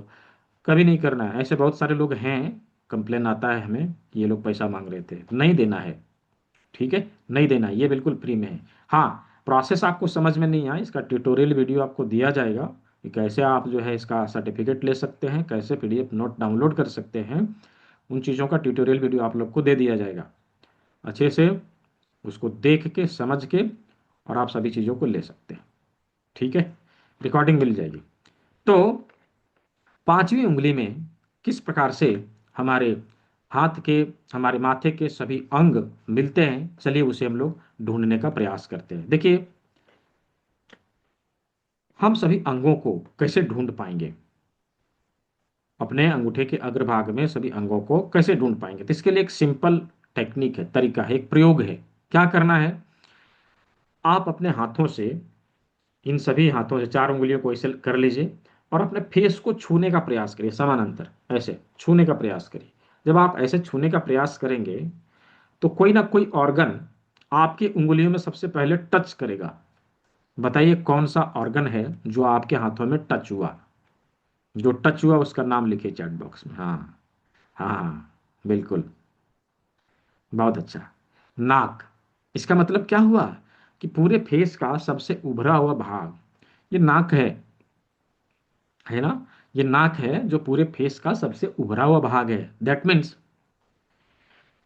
कभी नहीं करना है। ऐसे बहुत सारे लोग हैं, कंप्लेन आता है हमें कि ये लोग पैसा मांग रहे थे, नहीं देना है, ठीक है, नहीं देना, ये बिल्कुल फ्री में है। हाँ, प्रोसेस आपको समझ में नहीं आया, इसका ट्यूटोरियल वीडियो आपको दिया जाएगा कि कैसे आप जो है इसका सर्टिफिकेट ले सकते हैं, कैसे पीडीएफ नोट डाउनलोड कर सकते हैं, उन चीज़ों का ट्यूटोरियल वीडियो आप लोग को दे दिया जाएगा। अच्छे से उसको देख के समझ के और आप सभी चीज़ों को ले सकते हैं, ठीक है। रिकॉर्डिंग मिल जाएगी। तो पांचवी उंगली में किस प्रकार से हमारे हाथ के, हमारे माथे के सभी अंग मिलते हैं, चलिए उसे हम लोग ढूंढने का प्रयास करते हैं। देखिए, हम सभी अंगों को कैसे ढूंढ पाएंगे, अपने अंगूठे के अग्रभाग में सभी अंगों को कैसे ढूंढ पाएंगे? तो इसके लिए एक सिंपल टेक्निक है, तरीका है, एक प्रयोग है। क्या करना है, आप अपने हाथों से, इन सभी हाथों से 4 उंगलियों को ऐसे कर लीजिए और अपने फेस को छूने का प्रयास करिए, समानांतर ऐसे छूने का प्रयास करिए। जब आप ऐसे छूने का प्रयास करेंगे तो कोई ना कोई ऑर्गन आपकी उंगलियों में सबसे पहले टच करेगा। बताइए कौन सा ऑर्गन है जो आपके हाथों में टच हुआ? जो टच हुआ उसका नाम लिखिए चैट बॉक्स में। हाँ, हाँ हाँ, बिल्कुल, बहुत अच्छा। नाक। इसका मतलब क्या हुआ कि पूरे फेस का सबसे उभरा हुआ भाग ये नाक है ना। ये नाक है जो पूरे फेस का सबसे उभरा हुआ भाग है। दैट मीन्स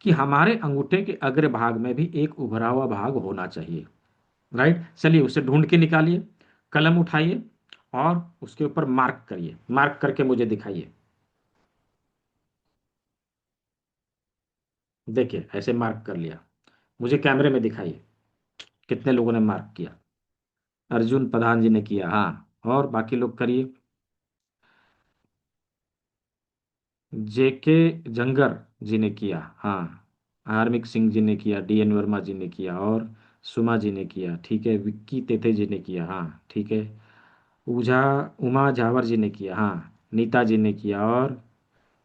कि हमारे अंगूठे के अग्र भाग में भी एक उभरा हुआ भाग होना चाहिए, राइट। चलिए उसे ढूंढ के निकालिए, कलम उठाइए और उसके ऊपर मार्क करिए, मार्क करके मुझे दिखाइए। देखिए ऐसे मार्क कर लिया, मुझे कैमरे में दिखाइए कितने लोगों ने मार्क किया। अर्जुन प्रधान जी ने किया, हाँ, और बाकी लोग करिए। जेके जंगर जी ने किया, हाँ। हार्मिक सिंह जी ने किया, डीएन वर्मा जी ने किया, और सुमा जी ने किया, ठीक है। विक्की तेथे जी ने किया, हाँ, ठीक है। ऊझा उमा झावर जी ने किया, हाँ। नीता जी ने किया, और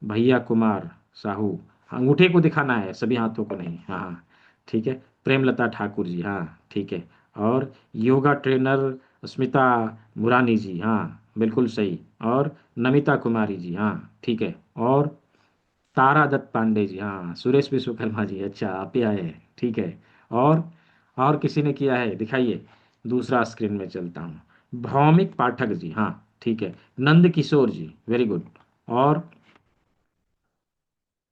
भैया कुमार साहू, अंगूठे को दिखाना है, सभी हाथों को नहीं। हाँ हाँ, ठीक है। प्रेमलता ठाकुर जी, हाँ ठीक है। और योगा ट्रेनर स्मिता मुरानी जी, हाँ बिल्कुल सही। और नमिता कुमारी जी, हाँ ठीक है। और तारा दत्त पांडे जी, हाँ। सुरेश विश्वकर्मा जी, अच्छा आप ही आए हैं, ठीक है। और किसी ने किया है, दिखाइए। दूसरा स्क्रीन में चलता हूँ। भौमिक पाठक जी, हाँ ठीक है। नंद किशोर जी, वेरी गुड। और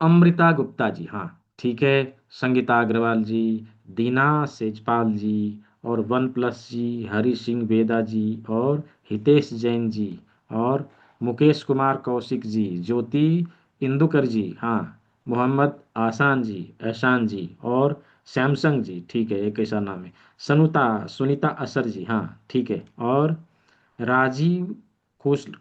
अमृता गुप्ता जी, हाँ ठीक है। संगीता अग्रवाल जी, दीना सेजपाल जी, और वन प्लस जी, हरि सिंह वेदा जी, और हितेश जैन जी, और मुकेश कुमार कौशिक जी, ज्योति इंदुकर जी, हाँ। मोहम्मद आसान जी, एहसान जी, और सैमसंग जी, ठीक है, एक ऐसा नाम है। सुनीता असर जी, हाँ ठीक है। और राजीव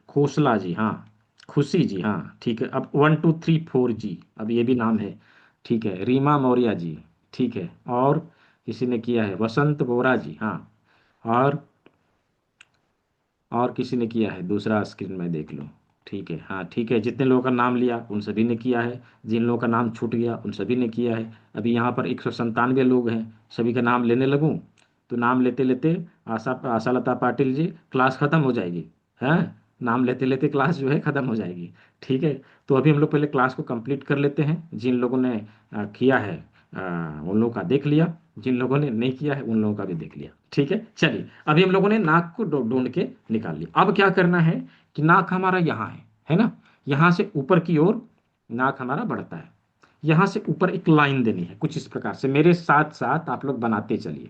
खोसला जी, हाँ। खुशी जी, हाँ ठीक है। अब 1234 जी, अब ये भी नाम है, ठीक है। रीमा मौर्य जी, ठीक है। और किसी ने किया है, वसंत बोरा जी, हाँ। और और किसी ने किया है, दूसरा स्क्रीन में देख लो। ठीक है, हाँ ठीक है। जितने लोगों का नाम लिया उन सभी ने किया है, जिन लोगों का नाम छूट गया उन सभी ने किया है। अभी यहाँ पर 197 लोग हैं, सभी का नाम लेने लगूं तो नाम लेते लेते आशालता पाटिल जी, क्लास खत्म हो जाएगी। हैं, नाम लेते लेते क्लास जो है खत्म हो जाएगी। ठीक है। तो अभी हम लोग पहले क्लास को कंप्लीट कर लेते हैं। जिन लोगों ने किया है उन लोगों का देख लिया, जिन लोगों ने नहीं किया है उन लोगों का भी देख लिया। ठीक है, चलिए अभी हम लोगों ने नाक को ढूंढ के निकाल लिया। अब क्या करना है कि नाक हमारा यहाँ है ना। यहाँ से ऊपर की ओर नाक हमारा बढ़ता है। यहाँ से ऊपर एक लाइन देनी है कुछ इस प्रकार से। मेरे साथ साथ आप लोग बनाते चलिए,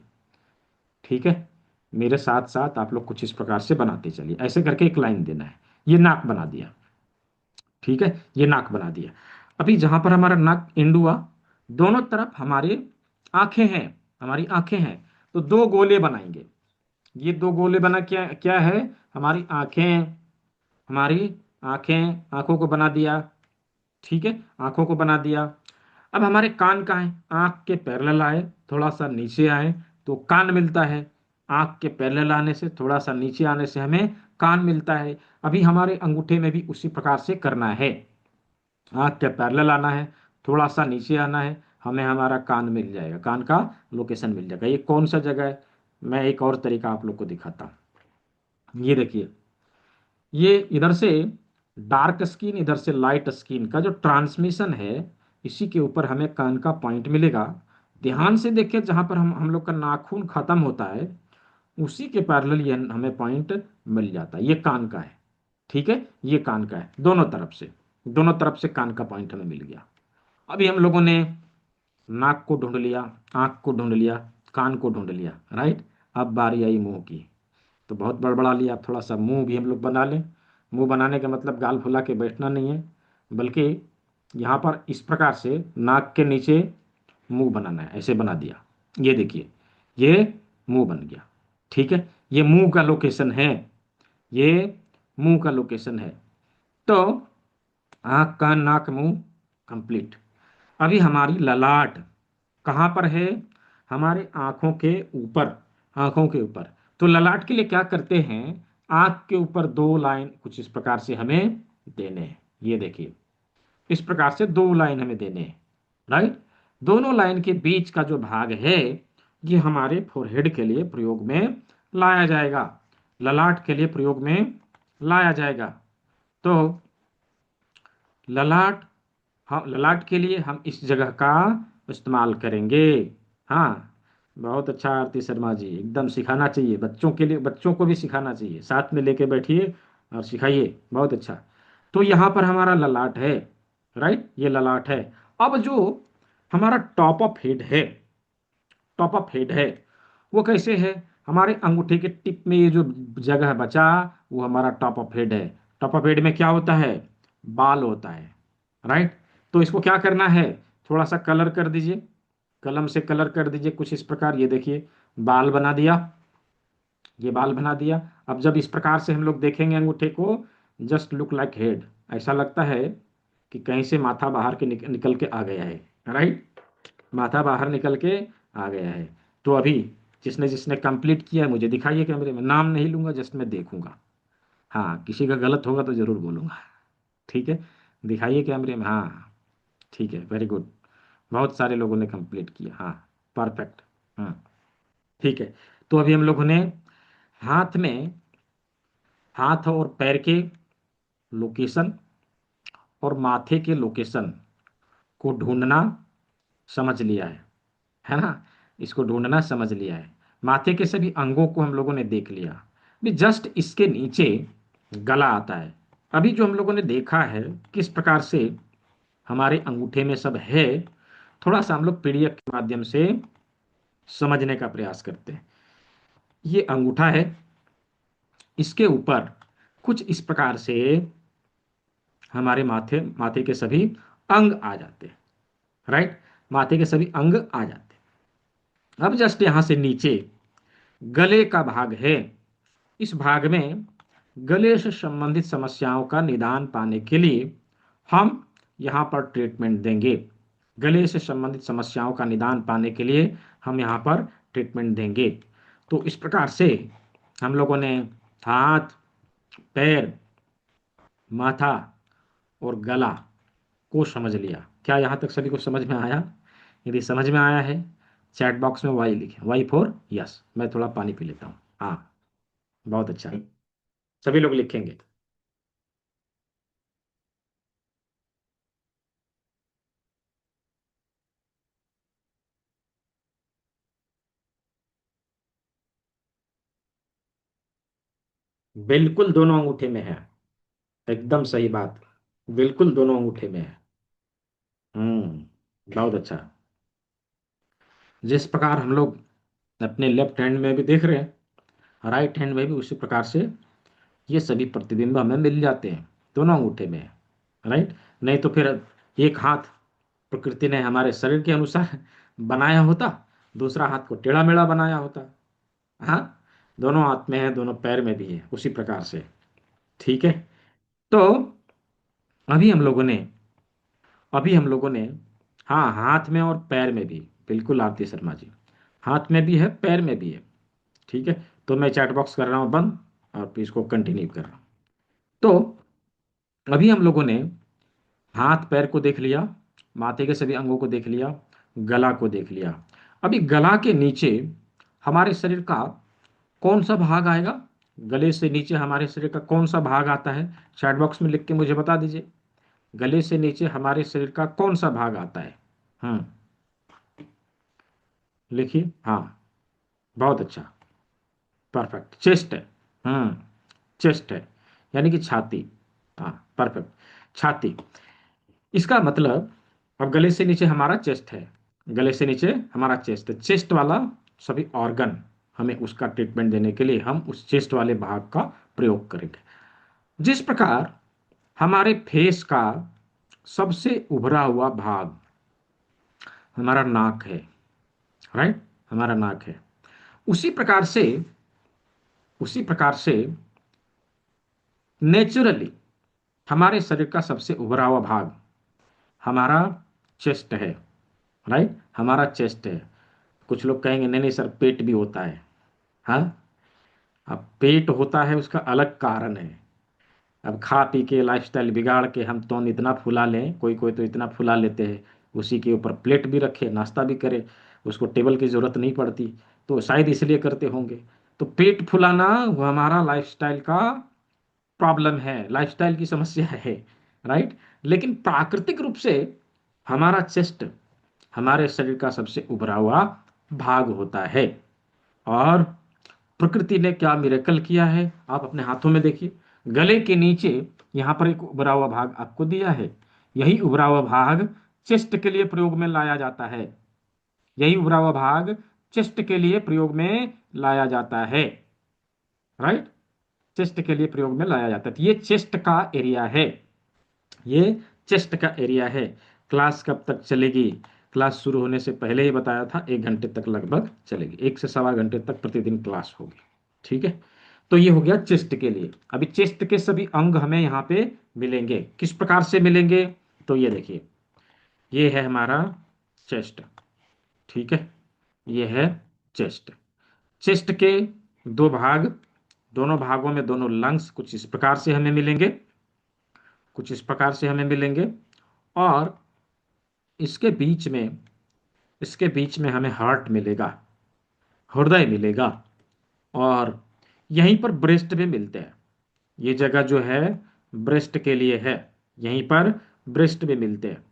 ठीक है। मेरे साथ साथ आप लोग कुछ इस प्रकार से बनाते चलिए, ऐसे करके एक लाइन देना है। ये नाक बना दिया, ठीक है। ये नाक बना दिया। अभी जहां पर हमारा नाक एंड हुआ, दोनों तरफ हमारे आंखें हैं, हमारी आंखें हैं। तो दो गोले बनाएंगे। ये दो गोले बना, क्या क्या है, हमारी आंखें। हमारी आंखें, आंखों को बना दिया, ठीक है। आंखों को बना दिया। अब हमारे कान कहाँ है, आंख के पैरेलल आए, थोड़ा सा नीचे आए तो कान मिलता है। आंख के पैरेलल आने से, थोड़ा सा नीचे आने से हमें कान मिलता है। अभी हमारे अंगूठे में भी उसी प्रकार से करना है। आंख के पैरेलल आना है, थोड़ा सा नीचे आना है, हमें हमारा कान मिल जाएगा, कान का लोकेशन मिल जाएगा। ये कौन सा जगह है, मैं एक और तरीका आप लोग को दिखाता हूँ। ये देखिए, ये इधर से डार्क स्किन, इधर से लाइट स्किन का जो ट्रांसमिशन है, इसी के ऊपर हमें कान का पॉइंट मिलेगा। ध्यान से देखिए, जहां पर हम लोग का नाखून खत्म होता है, उसी के पैरेलल ये हमें पॉइंट मिल जाता है। ये कान का है, ठीक है। ये कान का है, दोनों तरफ से कान का पॉइंट हमें मिल गया। अभी हम लोगों ने नाक को ढूंढ लिया, आंख को ढूंढ लिया, कान को ढूंढ लिया, राइट। अब बारी आई मुंह की। तो बहुत बड़बड़ा लिया, अब थोड़ा सा मुंह भी हम लोग बना लें। मुंह बनाने का मतलब गाल फुला के बैठना नहीं है, बल्कि यहाँ पर इस प्रकार से नाक के नीचे मुंह बनाना है, ऐसे बना दिया। ये देखिए, ये मुंह बन गया, ठीक है। ये मुंह का लोकेशन है, ये मुंह का लोकेशन है। तो आँख कान नाक मुंह कंप्लीट। अभी हमारी ललाट कहाँ पर है, हमारे आंखों के ऊपर, आंखों के ऊपर। तो ललाट के लिए क्या करते हैं, आंख के ऊपर दो लाइन कुछ इस प्रकार से हमें देने हैं। ये देखिए, इस प्रकार से दो लाइन हमें देने हैं, राइट। दोनों लाइन के बीच का जो भाग है, ये हमारे फोरहेड के लिए प्रयोग में लाया जाएगा, ललाट के लिए प्रयोग में लाया जाएगा। तो ललाट, हाँ ललाट के लिए हम इस जगह का इस्तेमाल करेंगे। हाँ, बहुत अच्छा आरती शर्मा जी, एकदम सिखाना चाहिए बच्चों के लिए, बच्चों को भी सिखाना चाहिए, साथ में लेके बैठिए और सिखाइए, बहुत अच्छा। तो यहाँ पर हमारा ललाट है, राइट, ये ललाट है। अब जो हमारा टॉप ऑफ हेड है, टॉप ऑफ हेड है, वो कैसे है, हमारे अंगूठे के टिप में ये जो जगह बचा, वो हमारा टॉप ऑफ हेड है। टॉप ऑफ हेड में क्या होता है, बाल होता है, राइट। तो इसको क्या करना है, थोड़ा सा कलर कर दीजिए, कलम से कलर कर दीजिए कुछ इस प्रकार। ये देखिए, बाल बना दिया, ये बाल बना दिया। अब जब इस प्रकार से हम लोग देखेंगे अंगूठे को, जस्ट लुक लाइक हेड, ऐसा लगता है कि कहीं से माथा बाहर के निकल के आ गया है, राइट। माथा बाहर निकल के आ गया है। तो अभी जिसने जिसने कंप्लीट किया है मुझे दिखाइए कैमरे में, नाम नहीं लूंगा, जस्ट मैं देखूंगा। हाँ, किसी का गलत होगा तो जरूर बोलूंगा, ठीक है। दिखाइए कैमरे में, हाँ ठीक है, वेरी गुड। बहुत सारे लोगों ने कंप्लीट किया, हाँ, परफेक्ट। हाँ, ठीक है। तो अभी हम लोगों ने हाथ में, हाथ और पैर के लोकेशन और माथे के लोकेशन को ढूंढना समझ लिया है ना? इसको ढूंढना समझ लिया है। माथे के सभी अंगों को हम लोगों ने देख लिया। अभी जस्ट इसके नीचे गला आता है। अभी जो हम लोगों ने देखा है किस प्रकार से हमारे अंगूठे में सब है, थोड़ा सा हम लोग पीडीएफ के माध्यम से समझने का प्रयास करते हैं। ये अंगूठा है, इसके ऊपर कुछ इस प्रकार से हमारे माथे माथे के सभी अंग आ जाते हैं। राइट, माथे के सभी अंग आ जाते हैं। अब जस्ट यहां से नीचे गले का भाग है। इस भाग में गले से संबंधित समस्याओं का निदान पाने के लिए हम यहाँ पर ट्रीटमेंट देंगे। गले से संबंधित समस्याओं का निदान पाने के लिए हम यहाँ पर ट्रीटमेंट देंगे। तो इस प्रकार से हम लोगों ने हाथ, पैर, माथा और गला को समझ लिया। क्या यहाँ तक सभी को समझ में आया? यदि समझ में आया है, चैट बॉक्स में वाई लिखें, वाई फॉर यस। मैं थोड़ा पानी पी लेता हूँ। हाँ, बहुत अच्छा, सभी लोग लिखेंगे। बिल्कुल दोनों अंगूठे में है, एकदम सही बात। बिल्कुल दोनों अंगूठे में है। बहुत अच्छा। जिस प्रकार हम लोग अपने लेफ्ट हैंड में भी देख रहे हैं, राइट हैंड में भी उसी प्रकार से ये सभी प्रतिबिंब हमें मिल जाते हैं, दोनों अंगूठे में है। राइट, नहीं तो फिर एक हाथ प्रकृति ने हमारे शरीर के अनुसार बनाया होता, दूसरा हाथ को टेढ़ा मेढ़ा बनाया होता। हाँ, दोनों हाथ में है, दोनों पैर में भी है, उसी प्रकार से। ठीक है। तो अभी हम लोगों ने अभी हम लोगों ने हाँ, हाथ में और पैर में भी, बिल्कुल आरती शर्मा जी, हाथ में भी है, पैर में भी है। ठीक है, तो मैं चैट बॉक्स कर रहा हूँ बंद और फिर इसको कंटिन्यू कर रहा हूँ। तो अभी हम लोगों ने हाथ पैर को देख लिया, माथे के सभी अंगों को देख लिया, गला को देख लिया। अभी गला के नीचे हमारे शरीर का कौन सा भाग आएगा? गले से नीचे हमारे शरीर का कौन सा भाग आता है? चैट बॉक्स में लिख के मुझे बता दीजिए। गले से नीचे हमारे शरीर का कौन सा भाग आता है? हम्म, लिखिए। हाँ, बहुत अच्छा, परफेक्ट, चेस्ट है। हम्म, चेस्ट है, यानी कि छाती। हाँ, परफेक्ट, छाती। इसका मतलब अब गले से नीचे हमारा चेस्ट है, गले से नीचे हमारा चेस्ट है। चेस्ट वाला सभी ऑर्गन, हमें उसका ट्रीटमेंट देने के लिए हम उस चेस्ट वाले भाग का प्रयोग करेंगे। जिस प्रकार हमारे फेस का सबसे उभरा हुआ भाग हमारा नाक है, राइट, हमारा नाक है, उसी प्रकार से उसी प्रकार से नेचुरली हमारे शरीर का सबसे उभरा हुआ भाग हमारा चेस्ट है। राइट, हमारा चेस्ट है। कुछ लोग कहेंगे नहीं नहीं सर, पेट भी होता है। हाँ, अब पेट होता है, उसका अलग कारण है। अब खा पी के लाइफस्टाइल बिगाड़ के हम तो इतना फुला लें, कोई कोई तो इतना फुला लेते हैं, उसी के ऊपर प्लेट भी रखे, नाश्ता भी करे, उसको टेबल की जरूरत नहीं पड़ती। तो शायद इसलिए करते होंगे। तो पेट फुलाना वो हमारा लाइफस्टाइल का प्रॉब्लम है, लाइफस्टाइल की समस्या है। राइट, लेकिन प्राकृतिक रूप से हमारा चेस्ट हमारे शरीर का सबसे उभरा हुआ भाग होता है। और प्रकृति ने क्या मिरेकल किया है, आप अपने हाथों में देखिए। गले के नीचे यहाँ पर एक उभरा हुआ भाग आपको दिया है। यही उभरा हुआ भाग चेस्ट के लिए प्रयोग में लाया जाता है। यही उभरा हुआ भाग चेस्ट के लिए प्रयोग में लाया जाता है। राइट, चेस्ट के लिए प्रयोग में लाया जाता है। तो ये चेस्ट का एरिया है, ये चेस्ट का एरिया है। क्लास कब तक चलेगी? क्लास शुरू होने से पहले ही बताया था, 1 घंटे तक लगभग चलेगी, 1 से 1.25 घंटे तक प्रतिदिन क्लास होगी। ठीक है, तो ये हो गया चेस्ट के लिए। अभी चेस्ट के सभी अंग हमें यहाँ पे मिलेंगे, किस प्रकार से मिलेंगे? तो ये देखिए, ये है हमारा चेस्ट। ठीक है, ये है चेस्ट। चेस्ट के दो भाग, दोनों भागों में दोनों लंग्स कुछ इस प्रकार से हमें मिलेंगे, कुछ इस प्रकार से हमें मिलेंगे। और इसके बीच में इसके बीच में हमें हार्ट मिलेगा, हृदय मिलेगा, और यहीं पर ब्रेस्ट भी मिलते हैं। ये जगह जो है ब्रेस्ट के लिए है, यहीं पर ब्रेस्ट भी मिलते हैं।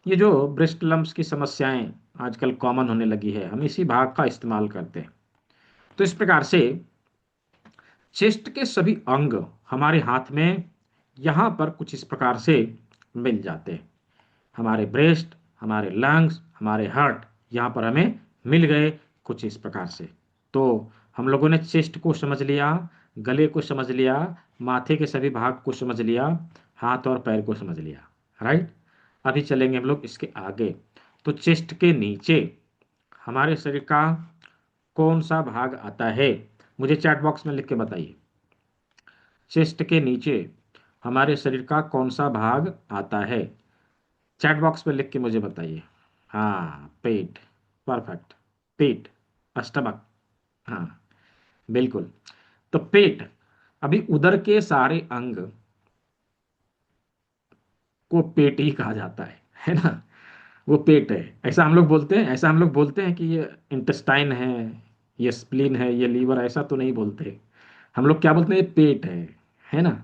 ये जो ब्रेस्ट लम्प्स की समस्याएं आजकल कॉमन होने लगी है, हम इसी भाग का इस्तेमाल करते हैं। तो इस प्रकार से चेस्ट के सभी अंग हमारे हाथ में यहाँ पर कुछ इस प्रकार से मिल जाते हैं। हमारे ब्रेस्ट, हमारे लंग्स, हमारे हार्ट यहाँ पर हमें मिल गए कुछ इस प्रकार से। तो हम लोगों ने चेस्ट को समझ लिया, गले को समझ लिया, माथे के सभी भाग को समझ लिया, हाथ और पैर को समझ लिया, राइट। अभी चलेंगे हम लोग इसके आगे। तो चेस्ट के नीचे हमारे शरीर का कौन सा भाग आता है, मुझे चैट बॉक्स में लिख के बताइए। चेस्ट के नीचे हमारे शरीर का कौन सा भाग आता है, चैट बॉक्स में लिख के मुझे बताइए। हाँ, पेट, परफेक्ट, पेट, स्टमक, हाँ बिल्कुल। तो पेट, अभी उदर के सारे अंग को पेट ही कहा जाता है ना। वो पेट है, ऐसा हम लोग बोलते हैं, ऐसा हम लोग बोलते हैं कि ये इंटेस्टाइन है, ये स्प्लीन है, ये लीवर, ऐसा तो नहीं बोलते। हम लोग क्या बोलते हैं, ये पेट है ना।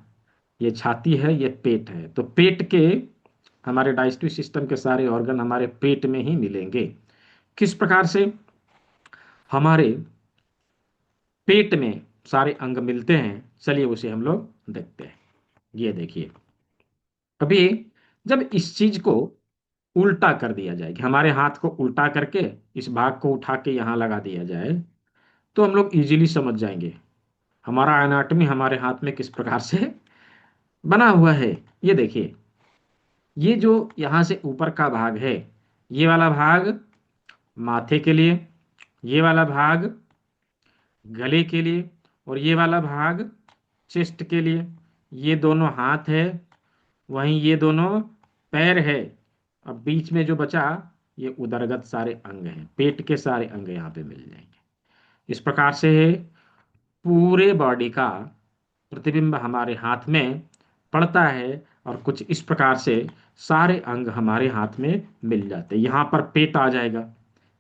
ये छाती है, ये पेट है। तो पेट के, हमारे डाइजेस्टिव सिस्टम के सारे ऑर्गन हमारे पेट में ही मिलेंगे। किस प्रकार से हमारे पेट में सारे अंग मिलते हैं, चलिए उसे हम लोग देखते हैं। ये देखिए, अभी जब इस चीज को उल्टा कर दिया जाए, कि हमारे हाथ को उल्टा करके इस भाग को उठा के यहां लगा दिया जाए, तो हम लोग इजीली समझ जाएंगे हमारा एनाटॉमी हमारे हाथ में किस प्रकार से बना हुआ है। ये देखिए, ये जो यहां से ऊपर का भाग है, ये वाला भाग माथे के लिए, ये वाला भाग गले के लिए, और ये वाला भाग चेस्ट के लिए। ये दोनों हाथ है, वहीं ये दोनों पैर है। अब बीच में जो बचा, ये उदरगत सारे अंग हैं, पेट के सारे अंग यहाँ पे मिल जाएंगे। इस प्रकार से पूरे बॉडी का प्रतिबिंब हमारे हाथ में पड़ता है, और कुछ इस प्रकार से सारे अंग हमारे हाथ में मिल जाते हैं। यहाँ पर पेट आ जाएगा,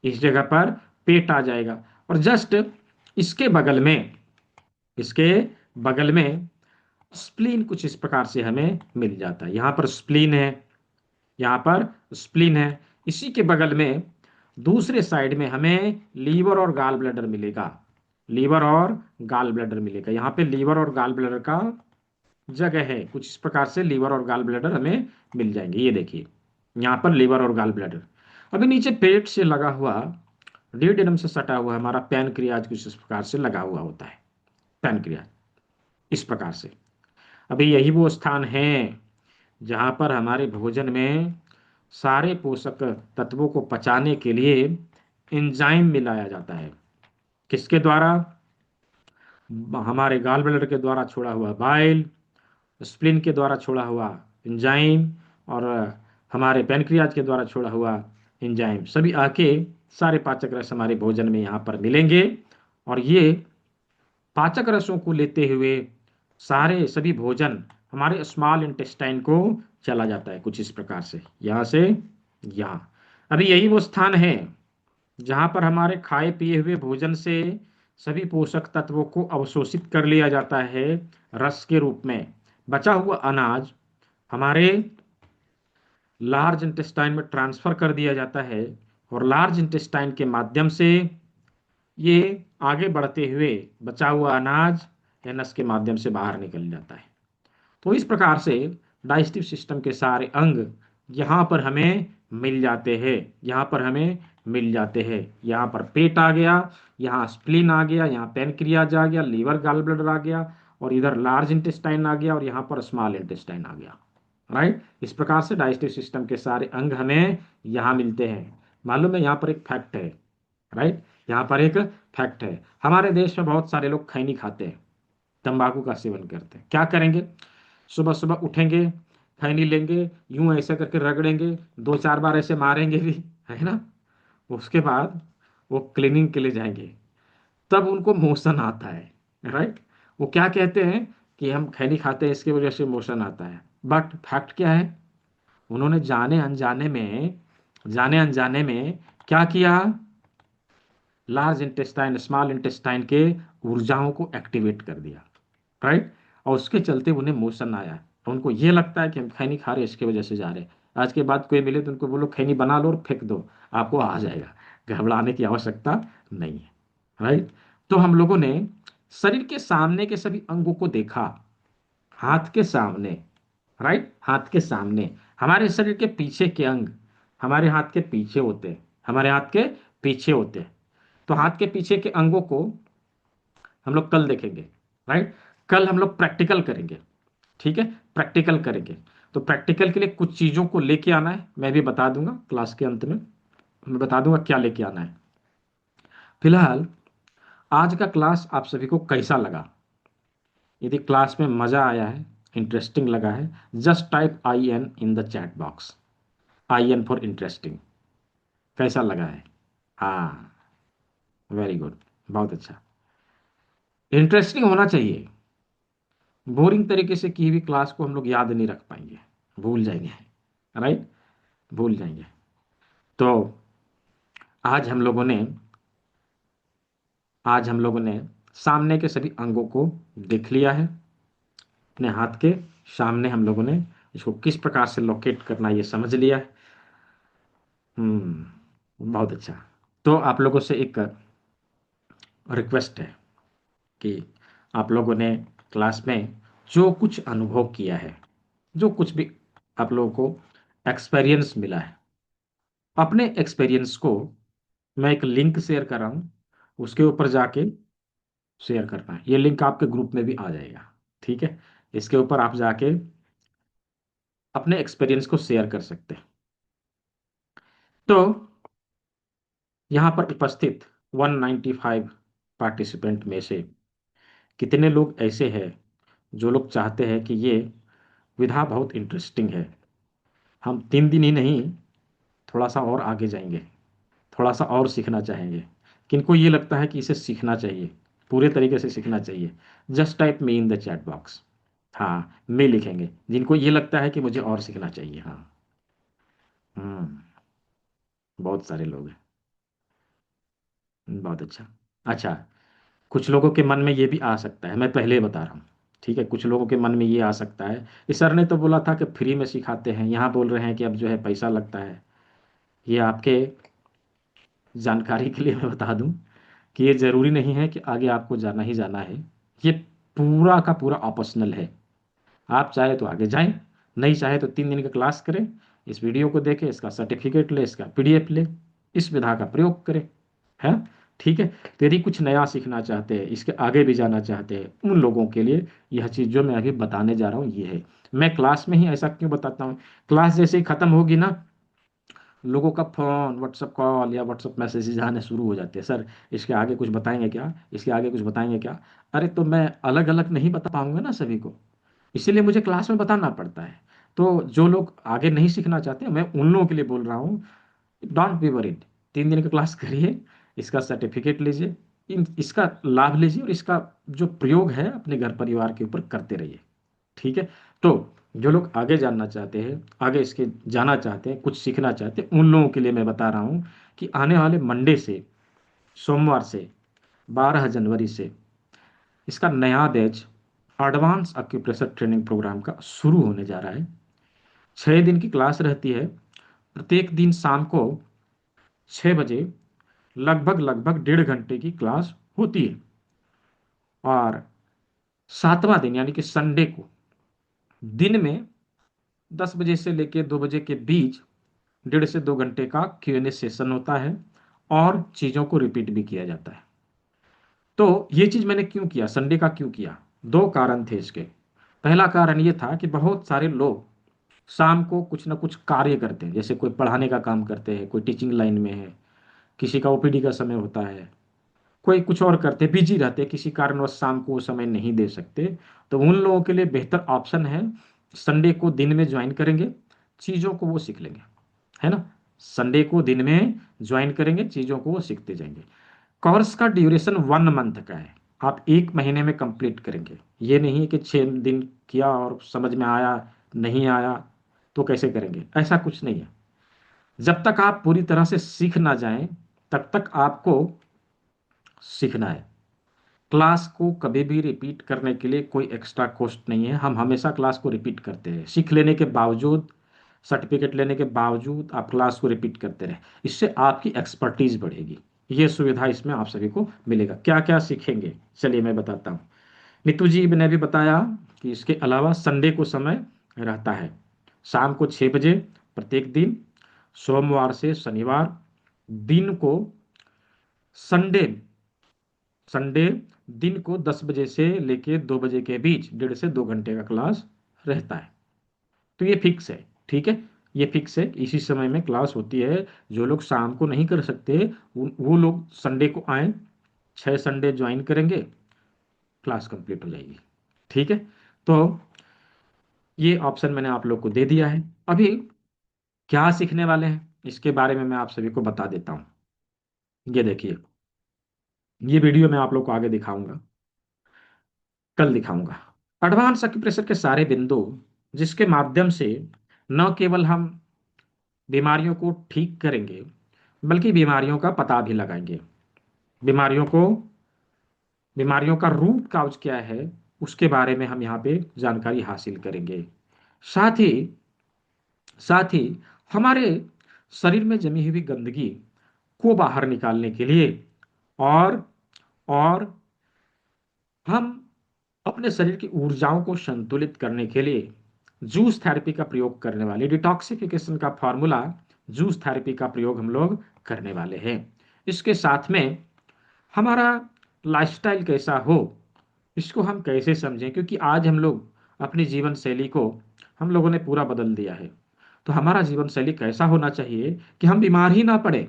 इस जगह पर पेट आ जाएगा, और जस्ट इसके बगल में, इसके बगल में स्प्लीन कुछ इस प्रकार से हमें मिल जाता है। यहाँ पर स्प्लीन है, यहाँ पर स्प्लीन है। इसी के बगल में दूसरे साइड में हमें लीवर और गाल ब्लैडर मिलेगा, लीवर और गाल ब्लैडर मिलेगा। यहाँ पे लीवर और गाल ब्लैडर का जगह है, कुछ इस प्रकार से लीवर और गाल ब्लैडर हमें मिल जाएंगे। ये देखिए, यहाँ पर लीवर और गाल ब्लैडर। अभी नीचे पेट से लगा हुआ, डियोडेनम से सटा हुआ हमारा पैनक्रियाज कुछ इस प्रकार से लगा हुआ होता है, पैनक्रियाज इस प्रकार से। अभी यही वो स्थान है जहाँ पर हमारे भोजन में सारे पोषक तत्वों को पचाने के लिए एंजाइम मिलाया जाता है। किसके द्वारा, हमारे गाल ब्लैडर के द्वारा छोड़ा हुआ बाइल, स्प्लीन के द्वारा छोड़ा हुआ एंजाइम, और हमारे पैनक्रियाज के द्वारा छोड़ा हुआ एंजाइम, सभी आके सारे पाचक रस हमारे भोजन में यहाँ पर मिलेंगे। और ये पाचक रसों को लेते हुए सारे सभी भोजन हमारे स्मॉल इंटेस्टाइन को चला जाता है, कुछ इस प्रकार से यहाँ से यहाँ। अभी यही वो स्थान है जहाँ पर हमारे खाए पिए हुए भोजन से सभी पोषक तत्वों को अवशोषित कर लिया जाता है रस के रूप में। बचा हुआ अनाज हमारे लार्ज इंटेस्टाइन में ट्रांसफर कर दिया जाता है, और लार्ज इंटेस्टाइन के माध्यम से ये आगे बढ़ते हुए बचा हुआ अनाज एनस के माध्यम से बाहर निकल जाता है। तो इस प्रकार से डाइजेस्टिव सिस्टम के सारे अंग यहाँ पर हमें मिल जाते हैं, यहाँ पर हमें मिल जाते हैं। यहाँ पर पेट आ गया, यहाँ स्प्लीन आ गया, यहाँ पैनक्रियाज आ गया, लीवर गॉल ब्लैडर आ गया, और इधर लार्ज इंटेस्टाइन आ गया, और यहाँ पर स्मॉल इंटेस्टाइन आ गया, राइट। इस प्रकार से डाइजेस्टिव सिस्टम के सारे अंग हमें यहाँ मिलते हैं। मालूम है, यहाँ पर एक फैक्ट है, राइट। यहाँ पर एक फैक्ट है, हमारे देश में बहुत सारे लोग खैनी खाते हैं, तंबाकू का सेवन करते हैं। क्या करेंगे, सुबह सुबह उठेंगे, खैनी लेंगे, यूं ऐसे करके रगड़ेंगे, दो चार बार ऐसे मारेंगे भी, है ना। उसके बाद वो क्लीनिंग के लिए जाएंगे, तब उनको मोशन आता है, राइट। वो क्या कहते हैं कि हम खैनी खाते हैं इसकी वजह से मोशन आता है, बट फैक्ट क्या है, उन्होंने जाने अनजाने में जाने अनजाने में क्या किया, लार्ज इंटेस्टाइन स्मॉल इंटेस्टाइन के ऊर्जाओं को एक्टिवेट कर दिया, राइट। और उसके चलते उन्हें मोशन आया, और उनको ये लगता है कि हम खैनी खा रहे हैं, इसकी वजह से जा रहे हैं। आज के बाद कोई मिले तो उनको बोलो खैनी बना लो और फेंक दो, आपको आ जाएगा, घबराने की आवश्यकता नहीं है, राइट। तो हम लोगों ने शरीर के सामने के सभी अंगों को देखा, हाथ के सामने, राइट, हाथ के सामने। हमारे शरीर के पीछे के अंग हमारे हाथ के पीछे होते हैं, हमारे हाथ के पीछे होते हैं। तो हाथ के पीछे के अंगों को हम लोग कल देखेंगे, राइट। कल हम लोग प्रैक्टिकल करेंगे, ठीक है, प्रैक्टिकल करेंगे। तो प्रैक्टिकल के लिए कुछ चीज़ों को लेके आना है, मैं भी बता दूंगा क्लास के अंत में, मैं बता दूंगा क्या लेके आना है। फिलहाल आज का क्लास आप सभी को कैसा लगा? यदि क्लास में मज़ा आया है, इंटरेस्टिंग लगा है, just type IN in the chat box, IN for interesting. कैसा लगा है? हाँ, वेरी गुड, बहुत अच्छा। इंटरेस्टिंग होना चाहिए। बोरिंग तरीके से की हुई क्लास को हम लोग याद नहीं रख पाएंगे, भूल जाएंगे, राइट, भूल जाएंगे। तो आज हम लोगों ने आज हम लोगों ने सामने के सभी अंगों को देख लिया है, अपने हाथ के सामने हम लोगों ने इसको किस प्रकार से लोकेट करना ये समझ लिया है। बहुत अच्छा। तो आप लोगों से एक रिक्वेस्ट है कि आप लोगों ने क्लास में जो कुछ अनुभव किया है, जो कुछ भी आप लोगों को एक्सपीरियंस मिला है, अपने एक्सपीरियंस को मैं एक लिंक शेयर कर रहा हूँ, उसके ऊपर जाके शेयर करना है। ये लिंक आपके ग्रुप में भी आ जाएगा, ठीक है। इसके ऊपर आप जाके अपने एक्सपीरियंस को शेयर कर सकते हैं। तो यहाँ पर उपस्थित 195 पार्टिसिपेंट में से कितने लोग ऐसे हैं जो लोग चाहते हैं कि ये विधा बहुत इंटरेस्टिंग है, हम 3 दिन ही नहीं, थोड़ा सा और आगे जाएंगे, थोड़ा सा और सीखना चाहेंगे। किनको ये लगता है कि इसे सीखना चाहिए, पूरे तरीके से सीखना चाहिए, just type me in the chat box. हाँ, मैं लिखेंगे जिनको ये लगता है कि मुझे और सीखना चाहिए। हाँ, हम्म, बहुत सारे लोग हैं, बहुत अच्छा। अच्छा, कुछ लोगों के मन में ये भी आ सकता है, मैं पहले ही बता रहा हूँ, ठीक है, कुछ लोगों के मन में ये आ सकता है कि सर ने तो बोला था कि फ्री में सिखाते हैं, यहाँ बोल रहे हैं कि अब जो है पैसा लगता है। ये आपके जानकारी के लिए मैं बता दूं कि ये ज़रूरी नहीं है कि आगे आपको जाना ही जाना है, ये पूरा का पूरा ऑप्शनल है। आप चाहे तो आगे जाएं, नहीं चाहे तो 3 दिन का क्लास करें, इस वीडियो को देखें, इसका सर्टिफिकेट ले, इसका PDF ले, इस विधा का प्रयोग करें, है, ठीक है। तो यदि कुछ नया सीखना चाहते हैं, इसके आगे भी जाना चाहते हैं, उन लोगों के लिए यह चीज़ जो मैं अभी बताने जा रहा हूँ ये है। मैं क्लास में ही ऐसा क्यों बताता हूँ, क्लास जैसे ही खत्म होगी ना, लोगों का फोन, व्हाट्सएप कॉल या व्हाट्सएप मैसेजेस आने शुरू हो जाते हैं, सर इसके आगे कुछ बताएंगे क्या, इसके आगे कुछ बताएंगे क्या। अरे तो मैं अलग अलग नहीं बता पाऊंगा ना सभी को, इसीलिए मुझे क्लास में बताना पड़ता है। तो जो लोग आगे नहीं सीखना चाहते, मैं उन लोगों के लिए बोल रहा हूँ, डोंट बी वरीड, 3 दिन का क्लास करिए, इसका सर्टिफिकेट लीजिए, इसका लाभ लीजिए, और इसका जो प्रयोग है अपने घर परिवार के ऊपर करते रहिए, ठीक है। तो जो लोग आगे जानना चाहते हैं, आगे इसके जाना चाहते हैं, कुछ सीखना चाहते हैं, उन लोगों के लिए मैं बता रहा हूँ कि आने वाले मंडे से, सोमवार से, 12 जनवरी से इसका नया batch advance acupressure training program का शुरू होने जा रहा है। 6 दिन की क्लास रहती है, प्रत्येक दिन शाम को 6 बजे लगभग लगभग 1.5 घंटे की क्लास होती है। और 7वां दिन यानी कि संडे को दिन में 10 बजे से लेकर 2 बजे के बीच 1.5 से 2 घंटे का Q&A सेशन होता है, और चीज़ों को रिपीट भी किया जाता है। तो ये चीज़ मैंने क्यों किया, संडे का क्यों किया, 2 कारण थे इसके। पहला कारण ये था कि बहुत सारे लोग शाम को कुछ ना कुछ कार्य करते हैं, जैसे कोई पढ़ाने का काम करते हैं, कोई टीचिंग लाइन में है, किसी का OPD का समय होता है, कोई कुछ और करते, बिजी रहते, किसी कारणवश शाम को वो समय नहीं दे सकते। तो उन लोगों के लिए बेहतर ऑप्शन है, संडे को दिन में ज्वाइन करेंगे, चीज़ों को वो सीख लेंगे, है ना। संडे को दिन में ज्वाइन करेंगे, चीज़ों को वो सीखते जाएंगे। कोर्स का ड्यूरेशन 1 मंथ का है, आप 1 महीने में कंप्लीट करेंगे। ये नहीं कि 6 दिन किया और समझ में आया नहीं आया तो कैसे करेंगे, ऐसा कुछ नहीं है। जब तक आप पूरी तरह से सीख ना जाएं तब तक आपको सीखना है। क्लास को कभी भी रिपीट करने के लिए कोई एक्स्ट्रा कॉस्ट नहीं है। हम हमेशा क्लास को रिपीट करते हैं, सीख लेने के बावजूद, सर्टिफिकेट लेने के बावजूद आप क्लास को रिपीट करते रहे। इससे आपकी एक्सपर्टीज बढ़ेगी। ये सुविधा इसमें आप सभी को मिलेगा। क्या क्या सीखेंगे, चलिए मैं बताता हूँ। नीतू जी ने भी बताया कि इसके अलावा संडे को समय रहता है, शाम को 6 बजे प्रत्येक दिन, सोमवार से शनिवार दिन को, संडे संडे दिन को 10 बजे से लेके 2 बजे के बीच 1.5 से 2 घंटे का क्लास रहता है। तो ये फिक्स है, ठीक है। ये फिक्स है, इसी समय में क्लास होती है। जो लोग शाम को नहीं कर सकते वो लोग संडे को आए, 6 संडे ज्वाइन करेंगे, क्लास कंप्लीट हो जाएगी, ठीक है। तो ये ऑप्शन मैंने आप लोग को दे दिया है। अभी क्या सीखने वाले हैं इसके बारे में मैं आप सभी को बता देता हूँ। ये देखिए, ये वीडियो मैं आप लोग को आगे दिखाऊंगा, कल दिखाऊंगा। एडवांस एक्यूप्रेशर के सारे बिंदु जिसके माध्यम से न केवल हम बीमारियों को ठीक करेंगे बल्कि बीमारियों का पता भी लगाएंगे। बीमारियों को, बीमारियों का रूट काउज क्या है उसके बारे में हम यहाँ पे जानकारी हासिल करेंगे। साथ ही साथ ही हमारे शरीर में जमी हुई गंदगी को बाहर निकालने के लिए, और और हम अपने शरीर की ऊर्जाओं को संतुलित करने के लिए जूस थेरेपी का प्रयोग करने वाले, डिटॉक्सिफिकेशन का फॉर्मूला जूस थेरेपी का प्रयोग हम लोग करने वाले हैं। इसके साथ में हमारा लाइफस्टाइल कैसा हो, इसको हम कैसे समझें, क्योंकि आज हम लोग अपनी जीवन शैली को हम लोगों ने पूरा बदल दिया है। तो हमारा जीवन शैली कैसा होना चाहिए कि हम बीमार ही ना पड़े,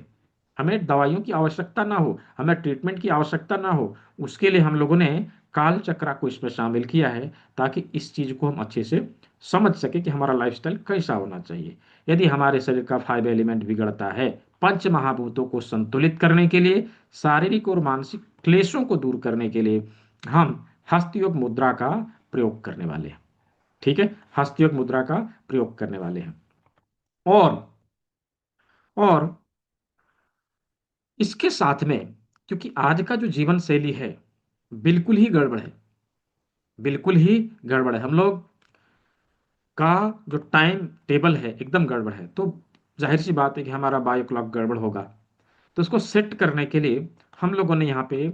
हमें दवाइयों की आवश्यकता ना हो, हमें ट्रीटमेंट की आवश्यकता ना हो। उसके लिए हम लोगों ने काल चक्रा को इसमें शामिल किया है, ताकि इस चीज को हम अच्छे से समझ सके कि हमारा लाइफस्टाइल कैसा होना चाहिए। यदि हमारे शरीर का 5 एलिमेंट बिगड़ता है, पंच महाभूतों को संतुलित करने के लिए, शारीरिक और मानसिक क्लेशों को दूर करने के लिए हम हस्तयोग मुद्रा का प्रयोग करने वाले हैं, ठीक है। हस्तयोग मुद्रा का प्रयोग करने वाले हैं। और और इसके साथ में, क्योंकि आज का जो जीवन शैली है बिल्कुल ही गड़बड़ है, बिल्कुल ही गड़बड़ है। हम लोग का जो टाइम टेबल है एकदम गड़बड़ है, तो जाहिर सी बात है कि हमारा बायो क्लॉक गड़बड़ होगा। तो उसको सेट करने के लिए हम लोगों ने यहाँ पे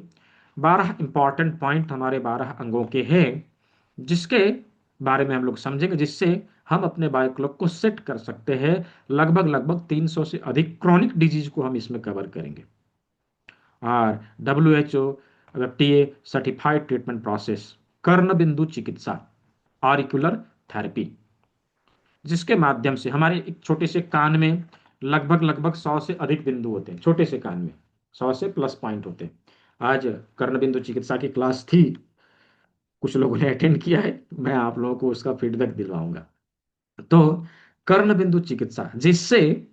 12 इंपॉर्टेंट पॉइंट, हमारे 12 अंगों के हैं, जिसके बारे में हम लोग समझेंगे, जिससे हम अपने बायो क्लॉक को सेट कर सकते हैं। लगभग लगभग 300 से अधिक क्रॉनिक डिजीज को हम इसमें कवर करेंगे। और WHO, FDA certified treatment process, कर्ण बिंदु चिकित्सा, ऑरिकुलर थेरेपी, जिसके माध्यम से हमारे एक छोटे से कान में लगभग लगभग 100 से अधिक बिंदु होते हैं। छोटे से कान में 100 से प्लस पॉइंट होते हैं। आज कर्ण बिंदु चिकित्सा की क्लास थी, कुछ लोगों ने अटेंड किया है, मैं आप लोगों को उसका फीडबैक दिलवाऊंगा। तो कर्ण बिंदु चिकित्सा, जिससे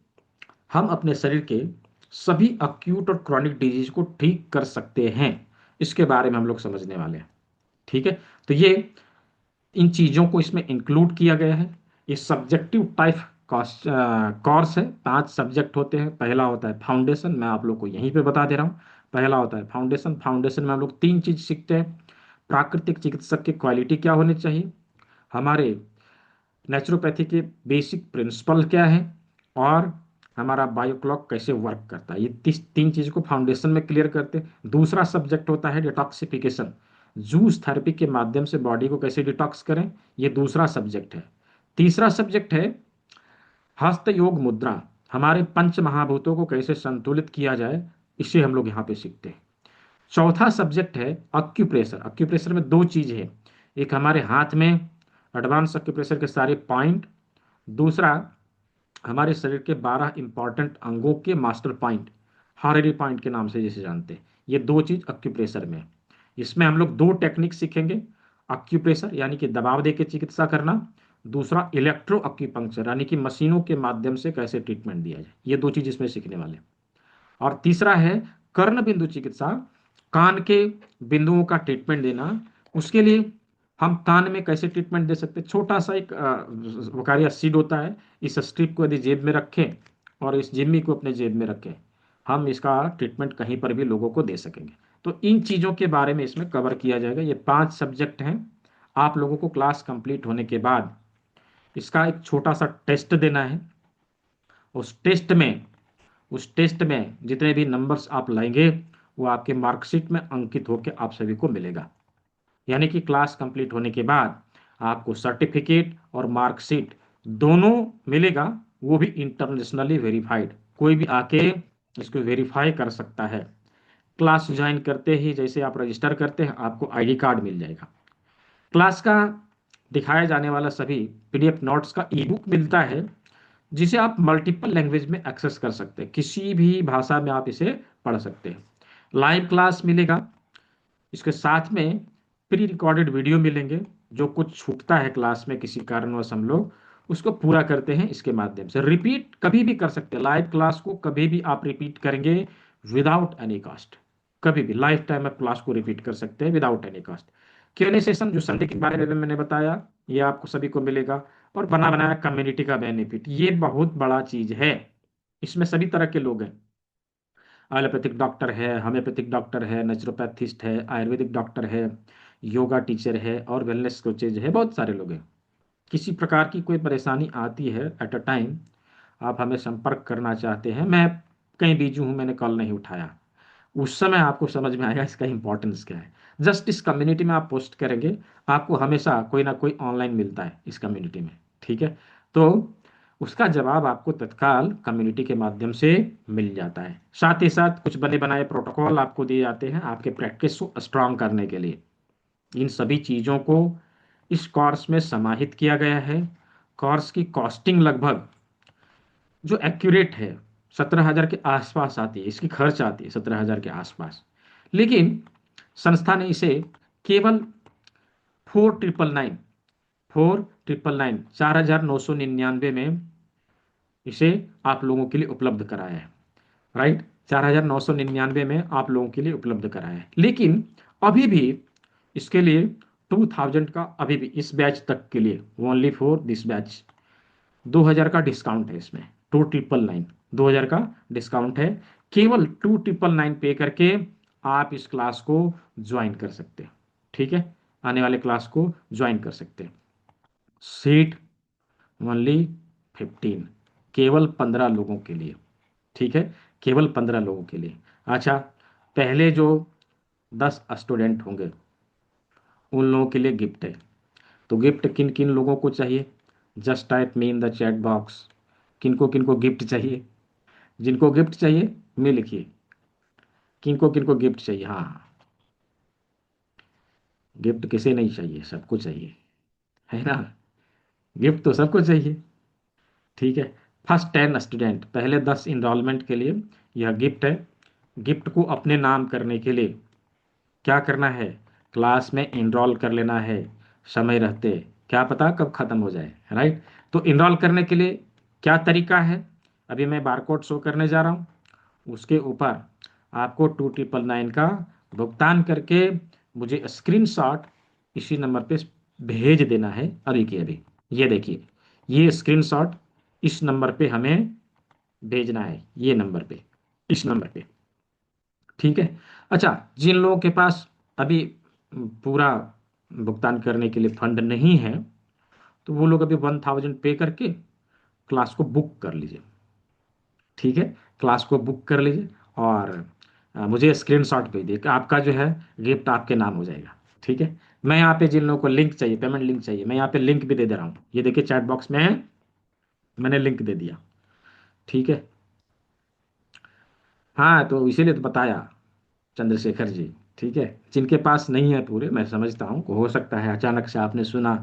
हम अपने शरीर के सभी अक्यूट और क्रॉनिक डिजीज को ठीक कर सकते हैं, इसके बारे में हम लोग समझने वाले हैं, ठीक है। तो ये इन चीजों को इसमें इंक्लूड किया गया है। ये सब्जेक्टिव टाइप कोर्स है। 5 सब्जेक्ट होते हैं। पहला होता है फाउंडेशन, मैं आप लोग को यहीं पे बता दे रहा हूँ। पहला होता है फाउंडेशन। फाउंडेशन में हम लोग 3 चीज सीखते हैं। प्राकृतिक चिकित्सक की क्वालिटी क्या होनी चाहिए, हमारे नेचुरोपैथी के बेसिक प्रिंसिपल क्या है, और हमारा बायो क्लॉक कैसे वर्क करता है। ये 3 चीज को फाउंडेशन में क्लियर करते हैं। दूसरा सब्जेक्ट होता है डिटॉक्सिफिकेशन, जूस थेरेपी के माध्यम से बॉडी को कैसे डिटॉक्स करें, ये दूसरा सब्जेक्ट है। तीसरा सब्जेक्ट है हस्त योग मुद्रा, हमारे पंच महाभूतों को कैसे संतुलित किया जाए, इसे हम लोग यहाँ पे सीखते हैं। चौथा सब्जेक्ट है अक्यूप्रेशर। अक्यूप्रेशर में 2 चीज है, एक हमारे हाथ में एडवांस अक्यूप्रेशर के सारे पॉइंट, दूसरा हमारे शरीर के 12 इंपॉर्टेंट अंगों के मास्टर पॉइंट, हार्डी पॉइंट के नाम से जिसे जानते हैं। ये 2 चीज अक्यूप्रेशर में है। इसमें हम लोग 2 टेक्निक सीखेंगे। अक्यूप्रेशर यानी कि दबाव देकर चिकित्सा करना, दूसरा इलेक्ट्रो अक्यूपंक्चर यानी कि मशीनों के माध्यम से कैसे ट्रीटमेंट दिया जाए। ये 2 चीज इसमें सीखने वाले हैं। और तीसरा है कर्ण बिंदु चिकित्सा, कान के बिंदुओं का ट्रीटमेंट देना। उसके लिए हम कान में कैसे ट्रीटमेंट दे सकते हैं। छोटा सा एक वकारिया सीड होता है, इस स्ट्रिप को यदि जेब में रखें और इस जिम्मी को अपने जेब में रखें, हम इसका ट्रीटमेंट कहीं पर भी लोगों को दे सकेंगे। तो इन चीज़ों के बारे में इसमें कवर किया जाएगा। ये 5 सब्जेक्ट हैं। आप लोगों को क्लास कंप्लीट होने के बाद इसका एक छोटा सा टेस्ट देना है। उस टेस्ट में उस टेस्ट में जितने भी नंबर्स आप लाएंगे वो आपके मार्कशीट में अंकित होकर आप सभी को मिलेगा। यानी कि क्लास कंप्लीट होने के बाद आपको सर्टिफिकेट और मार्कशीट दोनों मिलेगा, वो भी इंटरनेशनली वेरीफाइड। कोई भी आके इसको वेरीफाई कर सकता है। क्लास ज्वाइन करते ही जैसे आप रजिस्टर करते हैं आपको आईडी कार्ड मिल जाएगा। क्लास का दिखाया जाने वाला सभी पीडीएफ नोट्स का ई बुक मिलता है, जिसे आप मल्टीपल लैंग्वेज में एक्सेस कर सकते हैं। किसी भी भाषा में आप इसे पढ़ सकते हैं। लाइव क्लास मिलेगा, इसके साथ में प्री रिकॉर्डेड वीडियो मिलेंगे। जो कुछ छूटता है क्लास में किसी कारणवश हम लोग उसको पूरा करते हैं इसके माध्यम से। रिपीट कभी भी कर सकते हैं, लाइव क्लास को कभी भी आप रिपीट करेंगे विदाउट एनी कॉस्ट। कभी भी लाइफ टाइम आप क्लास को रिपीट कर सकते हैं without any cost. Q&A session जो संडे के बारे में मैंने बताया ये आपको सभी को मिलेगा। और बना बनाया कम्युनिटी का बेनिफिट, ये बहुत बड़ा चीज है। इसमें सभी तरह के लोग हैं। एलोपैथिक डॉक्टर है, होम्योपैथिक डॉक्टर है, नेचुरोपैथिस्ट है, आयुर्वेदिक डॉक्टर है, योगा टीचर है और वेलनेस कोचेज है, बहुत सारे लोग हैं। किसी प्रकार की कोई परेशानी आती है एट अ टाइम, आप हमें संपर्क करना चाहते हैं, मैं कहीं बिजी हूँ मैंने कॉल नहीं उठाया, उस समय आपको समझ में आएगा इसका इंपॉर्टेंस क्या है। जस्ट इस कम्युनिटी में आप पोस्ट करेंगे, आपको हमेशा कोई ना कोई ऑनलाइन मिलता है इस कम्युनिटी में। ठीक है, तो उसका जवाब आपको तत्काल कम्युनिटी के माध्यम से मिल जाता है। साथ ही साथ कुछ बने बनाए प्रोटोकॉल आपको दिए जाते हैं आपके प्रैक्टिस को स्ट्रांग करने के लिए। इन सभी चीज़ों को इस कोर्स में समाहित किया गया है। कोर्स की कॉस्टिंग लगभग जो एक्यूरेट है 17,000 के आसपास आती है, इसकी खर्च आती है 17,000 के आसपास। लेकिन संस्था ने इसे केवल 4,999 4,999 में इसे आप लोगों के लिए उपलब्ध कराया है। राइट, 4,999 में आप लोगों के लिए उपलब्ध कराया है। लेकिन अभी भी इसके लिए 2,000 का अभी भी इस बैच तक के लिए ओनली फॉर दिस बैच 2,000 का डिस्काउंट है इसमें। 2,999 2,000 का डिस्काउंट है। केवल 2,999 पे करके आप इस क्लास को ज्वाइन कर सकते हैं। ठीक है, आने वाले क्लास को ज्वाइन कर सकते हैं। सीट ओनली 15, केवल 15 लोगों के लिए। ठीक है, केवल 15 लोगों के लिए। अच्छा, पहले जो 10 स्टूडेंट होंगे उन लोगों के लिए गिफ्ट है। तो गिफ्ट किन किन लोगों को चाहिए, just type me in the chat box. किनको किनको गिफ्ट चाहिए, जिनको गिफ्ट चाहिए मैं लिखिए, किनको किनको गिफ्ट चाहिए। हाँ, गिफ्ट किसे नहीं चाहिए, सबको चाहिए, है ना। गिफ्ट तो सबको चाहिए। ठीक है, फर्स्ट 10 स्टूडेंट, पहले 10 इनरोलमेंट के लिए यह गिफ्ट है। गिफ्ट को अपने नाम करने के लिए क्या करना है, क्लास में इनरोल कर लेना है समय रहते, क्या पता कब खत्म हो जाए। राइट, तो इनरोल करने के लिए क्या तरीका है, अभी मैं बारकोड शो करने जा रहा हूँ। उसके ऊपर आपको 2,999 का भुगतान करके मुझे स्क्रीनशॉट इसी नंबर पे भेज देना है अभी के अभी। ये देखिए, ये स्क्रीनशॉट इस नंबर पे हमें भेजना है, ये नंबर पे, इस नंबर पे। ठीक है। अच्छा, जिन लोगों के पास अभी पूरा भुगतान करने के लिए फंड नहीं है तो वो लोग अभी 1,000 पे करके क्लास को बुक कर लीजिए। ठीक है, क्लास को बुक कर लीजिए और मुझे स्क्रीनशॉट भेज दिए कि आपका जो है गिफ्ट आपके नाम हो जाएगा। ठीक है, मैं यहाँ पे जिन लोगों को लिंक चाहिए, पेमेंट लिंक चाहिए, मैं यहाँ पे लिंक भी दे दे रहा हूँ। ये देखिए चैट बॉक्स में मैंने लिंक दे दिया। ठीक है, हाँ तो इसीलिए तो बताया चंद्रशेखर जी। ठीक है, जिनके पास नहीं है पूरे, मैं समझता हूँ हो सकता है अचानक से आपने सुना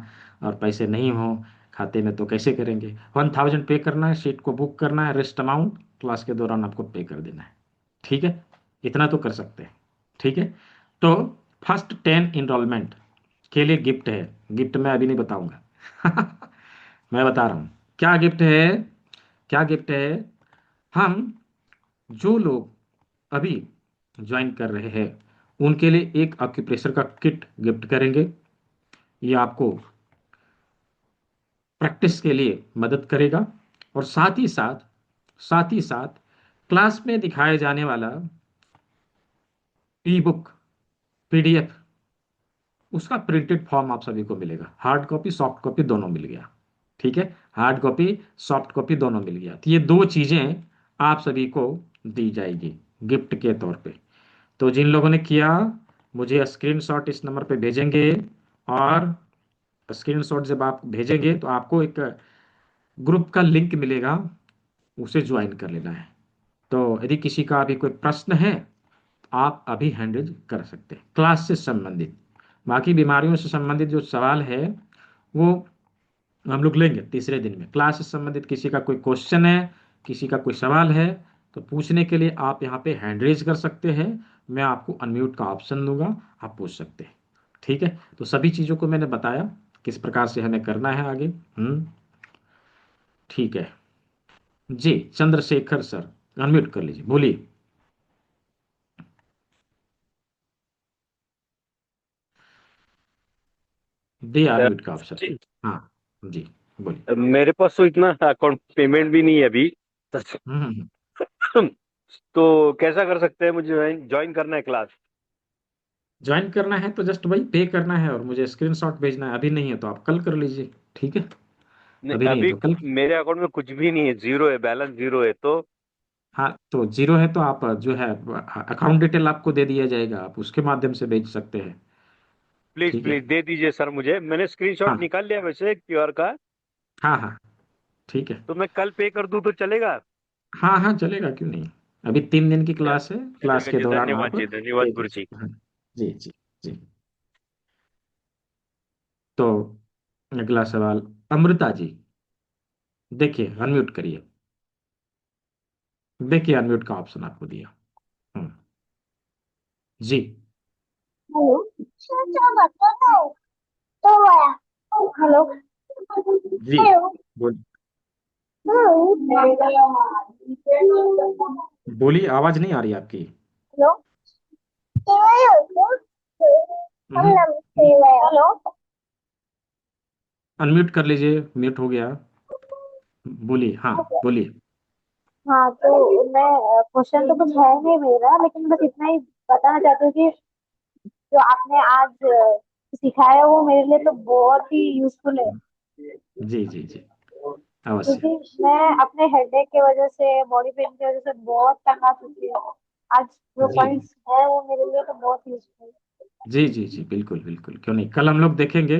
और पैसे नहीं हो खाते में तो कैसे करेंगे। 1,000 पे करना है, सीट को बुक करना है, रेस्ट अमाउंट क्लास के दौरान आपको पे कर देना है। ठीक है, इतना तो कर सकते हैं। ठीक है, तो फर्स्ट 10 इनरोलमेंट के लिए गिफ्ट है। गिफ्ट मैं अभी नहीं बताऊंगा मैं बता रहा हूँ क्या गिफ्ट है। क्या गिफ्ट है, हम जो लोग अभी ज्वाइन कर रहे हैं उनके लिए एक अक्यूप्रेशर का किट गिफ्ट करेंगे। ये आपको प्रैक्टिस के लिए मदद करेगा और साथ ही साथ साथ ही साथ क्लास में दिखाया जाने वाला ई बुक, पीडीएफ, उसका प्रिंटेड फॉर्म आप सभी को मिलेगा। हार्ड कॉपी सॉफ्ट कॉपी दोनों मिल गया। ठीक है, हार्ड कॉपी सॉफ्ट कॉपी दोनों मिल गया। तो ये दो चीजें आप सभी को दी जाएगी गिफ्ट के तौर पे। तो जिन लोगों ने किया, मुझे स्क्रीनशॉट इस नंबर पे भेजेंगे, और स्क्रीनशॉट जब आप भेजेंगे तो आपको एक ग्रुप का लिंक मिलेगा, उसे ज्वाइन कर लेना है। तो यदि किसी का अभी कोई प्रश्न है, आप अभी हैंडल कर सकते हैं क्लास से संबंधित। बाकी बीमारियों से संबंधित जो सवाल है वो हम लोग लेंगे तीसरे दिन में। क्लास से संबंधित किसी का कोई क्वेश्चन है, किसी का कोई सवाल है, तो पूछने के लिए आप यहाँ पे हैंड रेज कर सकते हैं। मैं आपको अनम्यूट का ऑप्शन दूंगा, आप पूछ सकते हैं। ठीक है, तो सभी चीज़ों को मैंने बताया किस प्रकार से हमें करना है आगे। ठीक है जी। चंद्रशेखर सर, अनम्यूट कर लीजिए, बोलिए। दे अनम्यूट का ऑप्शन। जी। हाँ जी, बोलिए। मेरे पास तो इतना अकाउंट पेमेंट भी नहीं है अभी। हम्म। तो कैसा कर सकते हैं, मुझे ज्वाइन ज्वाइन करना है क्लास। ज्वाइन करना है तो जस्ट वही पे करना है और मुझे स्क्रीनशॉट भेजना है। अभी नहीं है तो आप कल कर लीजिए। ठीक है, नहीं, अभी नहीं है अभी तो कल। मेरे अकाउंट में कुछ भी नहीं है, जीरो है, बैलेंस जीरो है। तो हाँ, तो जीरो है तो आप जो है अकाउंट डिटेल आपको दे दिया जाएगा, आप उसके माध्यम से भेज सकते हैं। प्लीज ठीक है। प्लीज दे दीजिए सर, मुझे मैंने स्क्रीनशॉट हाँ निकाल लिया वैसे क्यूआर का। हाँ हाँ, ठीक है। तो मैं कल पे कर दूं तो चलेगा? हाँ हाँ, चलेगा, क्यों नहीं। अभी 3 दिन की क्लास है, क्लास चलेगा के जी, दौरान आप धन्यवाद जी, दे धन्यवाद गुरु जी। दीजिए। हाँ, जी जी जी। तो अगला सवाल, अमृता जी, देखिए अनम्यूट करिए। देखिए अनम्यूट का ऑप्शन आपको दिया। हम्म, जी हेलो। हेलो। जी, बोल बोलिए, आवाज नहीं आ रही आपकी। हम्म, हेलो। अनम्यूट कर लीजिए, म्यूट हो गया। बोलिए, हाँ बोलिए। हाँ, तो मैं क्वेश्चन तो कुछ है नहीं मेरा, लेकिन बस इतना ही बताना चाहती हूँ कि जो आपने आज सिखाया वो मेरे लिए तो बहुत ही यूजफुल है। जी जी जी, अवश्य। क्योंकि मैं अपने हेडेक की वजह से, बॉडी पेन की वजह से बहुत तंग आ चुकी हूँ। आज जो जी पॉइंट्स है वो मेरे लिए तो बहुत यूजफुल जी जी जी, बिल्कुल बिल्कुल, क्यों नहीं। कल हम लोग देखेंगे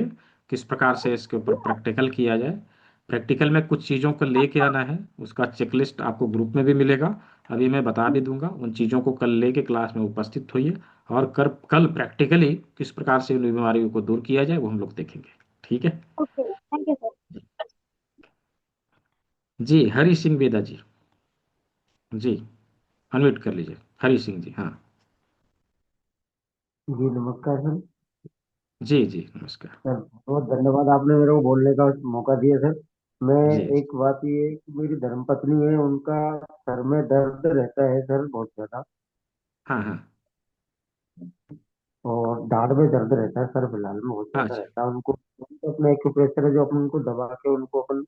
किस प्रकार से इसके ऊपर प्रैक्टिकल किया जाए। प्रैक्टिकल में कुछ चीज़ों को लेके आना है, उसका चेकलिस्ट आपको ग्रुप में भी मिलेगा। अभी मैं बता भी दूंगा, उन चीज़ों को कल लेके क्लास में उपस्थित होइए, और कल प्रैक्टिकली किस प्रकार से उन बीमारियों को दूर किया जाए वो हम लोग देखेंगे। ठीक है ओके, थैंक यू सर। जी। हरी सिंह बेदा जी, जी अनम्यूट कर लीजिए। हरी सिंह जी, हाँ। जी नमस्कार सर। जी जी, नमस्कार। सर बहुत धन्यवाद, आपने मेरे को बोलने का मौका दिया सर। मैं जी एक बात ये है कि मेरी धर्मपत्नी है, उनका सर में दर्द रहता है सर, बहुत ज्यादा। हाँ हाँ। और दाढ़ में दर्द रहता है सर, फिलहाल में बहुत ज्यादा अच्छा, रहता है उनको। तो अपना एक्यूप्रेशर है जो अपन उनको दबा के उनको अपन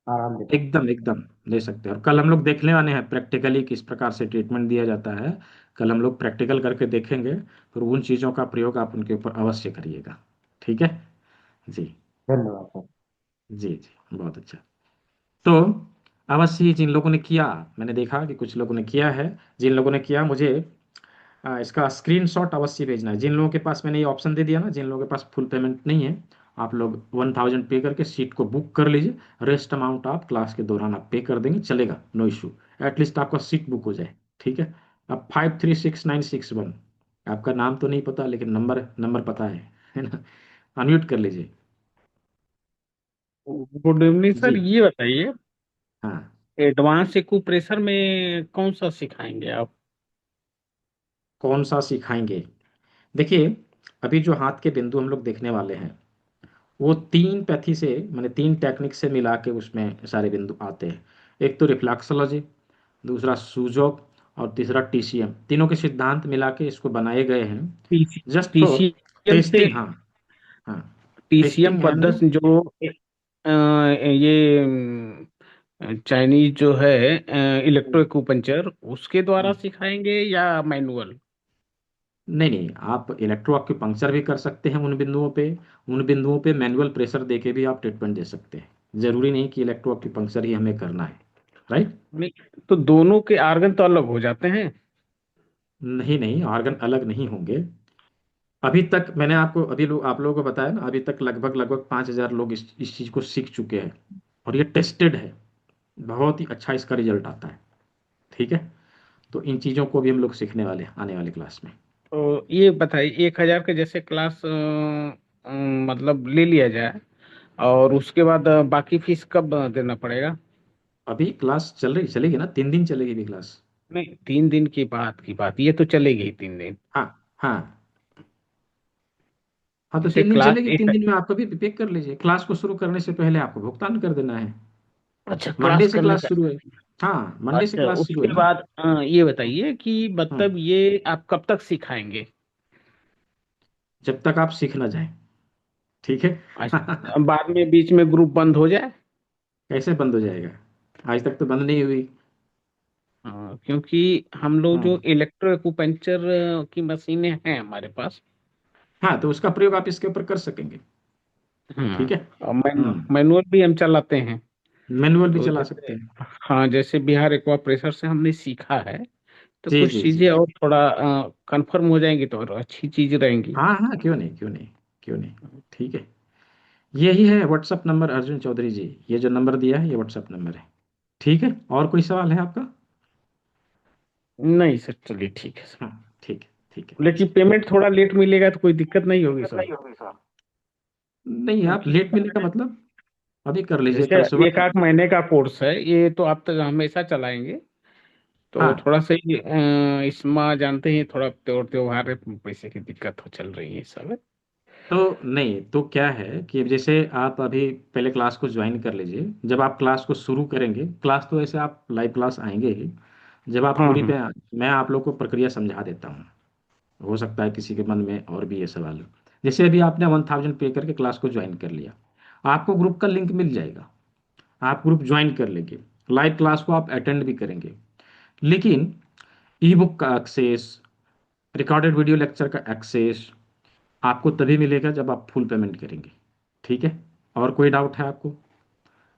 आराम दे सकते एकदम एकदम ले सकते हैं। और कल हम लोग देखने वाले हैं प्रैक्टिकली किस प्रकार से ट्रीटमेंट दिया जाता है। कल हम लोग प्रैक्टिकल करके देखेंगे, फिर उन चीज़ों का प्रयोग आप उनके ऊपर अवश्य करिएगा। ठीक है जी। हैं। धन्यवाद सर। जी जी, बहुत अच्छा। तो अवश्य जिन लोगों ने किया, मैंने देखा कि कुछ लोगों ने किया है। जिन लोगों ने किया, मुझे इसका स्क्रीनशॉट अवश्य भेजना है। जिन लोगों के पास मैंने ये ऑप्शन दे दिया ना, जिन लोगों के पास फुल पेमेंट नहीं है, आप लोग 1000 पे करके सीट को बुक कर लीजिए। रेस्ट अमाउंट आप क्लास के दौरान आप पे कर देंगे, चलेगा, नो इशू। एटलीस्ट आपका सीट बुक हो जाए। ठीक है। अब 536961, आपका नाम तो नहीं पता लेकिन नंबर नंबर पता है ना। अनम्यूट कर लीजिए। गुड इवनिंग सर, जी ये बताइए हाँ। एडवांस एक्यूप्रेशर में कौन सा सिखाएंगे आप? कौन सा सिखाएंगे? देखिए, अभी जो हाथ के बिंदु हम लोग देखने वाले हैं, वो 3 पैथी से, मैंने 3 टेक्निक से मिला के उसमें सारे बिंदु आते हैं। एक तो रिफ्लेक्सोलॉजी, दूसरा सूजोग, और तीसरा टीसीएम। तीनों के सिद्धांत मिला के इसको बनाए गए हैं, जस्ट फॉर टीसीएम से टेस्टिंग। हाँ हाँ, टीसीएम टेस्टिंग एंड पद्धति जो ये चाइनीज जो है इलेक्ट्रो एक्यूपंचर उसके द्वारा हम्म, सिखाएंगे या मैनुअल? नहीं नहीं, आप इलेक्ट्रो पंक्चर भी कर सकते हैं उन बिंदुओं पे मैनुअल प्रेशर देके भी आप ट्रीटमेंट दे सकते हैं। जरूरी नहीं कि इलेक्ट्रो पंक्चर ही हमें करना है। राइट। नहीं तो दोनों के आर्गन तो अलग हो जाते हैं। नहीं नहीं, ऑर्गन अलग नहीं होंगे। अभी तक मैंने आपको अभी आप लोगों को बताया ना, अभी तक लगभग लगभग 5,000 लोग इस चीज़ को सीख चुके हैं। और ये टेस्टेड है। बहुत ही अच्छा इसका रिजल्ट आता है। ठीक है। तो इन चीज़ों को भी हम लोग सीखने वाले हैं आने वाले क्लास में। तो ये बताइए 1,000 के जैसे क्लास मतलब ले लिया जाए और उसके बाद बाकी फीस कब देना पड़ेगा? अभी क्लास चलेगी ना, 3 दिन चलेगी अभी क्लास। नहीं, 3 दिन की बात ये तो चलेगी ही 3 दिन। हाँ हाँ। हाँ, तो जैसे 3 दिन क्लास चलेगी, एक। 3 दिन में आपका भी पे कर लीजिए। क्लास को शुरू करने से पहले आपको भुगतान कर देना है। अच्छा, मंडे क्लास से करने क्लास का। शुरू है। हाँ, मंडे से अच्छा, क्लास शुरू है उसके ना। बाद ये बताइए कि हम्म। मतलब ये आप कब तक सिखाएंगे? जब तक आप सीख ना जाए। ठीक है। अच्छा, बाद में बीच में ग्रुप बंद हो जाए? कैसे बंद हो जाएगा? आज तक तो बंद नहीं हुई। क्योंकि हम लोग जो हम्म। इलेक्ट्रो एक्यूपंचर की मशीनें हैं हमारे पास। हाँ, तो उसका प्रयोग आप इसके ऊपर कर सकेंगे। ठीक है। और हम्म। मैनुअल भी हम चलाते हैं। मैनुअल भी तो चला जैसे, सकते हैं। हाँ, जैसे बिहार एक्वा प्रेशर से हमने सीखा है तो जी कुछ जी जी। चीजें और थोड़ा कंफर्म हो जाएंगी तो और अच्छी चीज रहेंगी। हाँ हाँ, क्यों नहीं, क्यों नहीं। क्यों नहीं। ठीक है। यही है व्हाट्सअप नंबर अर्जुन चौधरी जी। ये जो नंबर दिया है ये व्हाट्सअप नंबर है। ठीक है। और कोई सवाल है आपका? नहीं सर, चलिए ठीक है सर। हाँ। ठीक है। ठीक है। लेकिन पेमेंट थोड़ा लेट मिलेगा तो कोई दिक्कत नहीं होगी दिक्कत सर? नहीं होगी सर। नहीं, आप क्योंकि लेट मिलने का मतलब अभी कर लीजिए, जैसे कल सुबह एक आध महीने का कोर्स है ये तो आप तक हमेशा चलाएंगे। तो हाँ। थोड़ा सा इसमें जानते हैं थोड़ा त्योहार है, पैसे की दिक्कत हो चल रही है सब। तो नहीं, तो क्या है कि जैसे आप अभी पहले क्लास को ज्वाइन कर लीजिए। जब आप क्लास को शुरू करेंगे, क्लास तो ऐसे आप लाइव क्लास आएंगे ही। जब आप हाँ पूरी हाँ। पे, मैं आप लोग को प्रक्रिया समझा देता हूँ। हो सकता है किसी के मन में और भी ये सवाल हो। जैसे अभी आपने 1,000 पे करके क्लास को ज्वाइन कर लिया, आपको ग्रुप का लिंक मिल जाएगा। आप ग्रुप ज्वाइन कर लेंगे, लाइव क्लास को आप अटेंड भी करेंगे। लेकिन ई बुक का एक्सेस, रिकॉर्डेड वीडियो लेक्चर का एक्सेस आपको तभी मिलेगा जब आप फुल पेमेंट करेंगे। ठीक है। और कोई डाउट है आपको?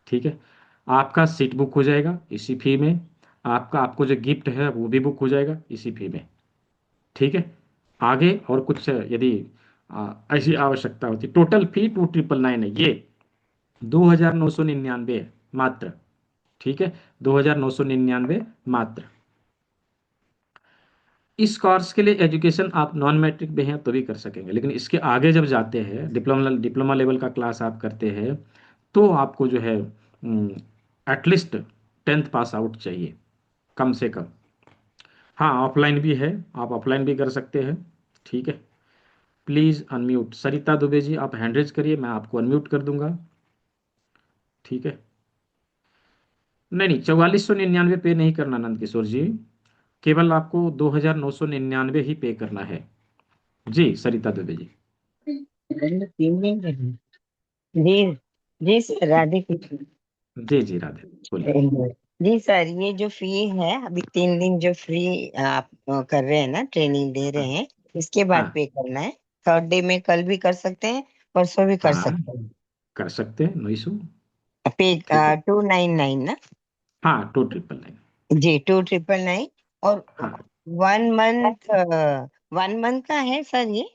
ठीक है। आपका सीट बुक हो जाएगा इसी फी में। आपको जो गिफ्ट है वो भी बुक हो जाएगा इसी फी में। ठीक है। आगे और कुछ यदि ऐसी आवश्यकता होती, टोटल फी 2,999 है ये। 2,999 है मात्र। ठीक है। 2,999 मात्र। इस कोर्स के लिए एजुकेशन आप नॉन मैट्रिक में हैं तो भी कर सकेंगे, लेकिन इसके आगे जब जाते हैं, डिप्लोमा डिप्लोमा लेवल का क्लास आप करते हैं, तो आपको जो है एटलीस्ट 10th पास आउट चाहिए, कम से कम। हाँ, ऑफलाइन भी है। आप ऑफलाइन भी कर सकते हैं। ठीक है। प्लीज़ अनम्यूट सरिता दुबे जी, आप हैंड रेज करिए, मैं आपको अनम्यूट कर दूंगा। ठीक है। नहीं नहीं, 4,499 पे नहीं करना नंद किशोर जी। केवल आपको 2,999 ही पे करना है। जी सरिता दुबे जी। 3 दिन के लिए। जी। जी सर, राधे कृष्ण। जी जी राधे, बोलिए। जी सर, ये जो फी है अभी 3 दिन जो फ्री आप कर रहे हैं ना, ट्रेनिंग दे रहे हाँ हैं, इसके बाद हाँ पे करना है। थर्ड डे में कल भी कर सकते हैं, परसों भी कर हाँ, सकते हैं। कर सकते हैं, नो इशू। पे ठीक है। 299 ना? हाँ, 2,999। जी, 2,999। और हाँ, 1 मंथ, 1 मंथ का है सर ये?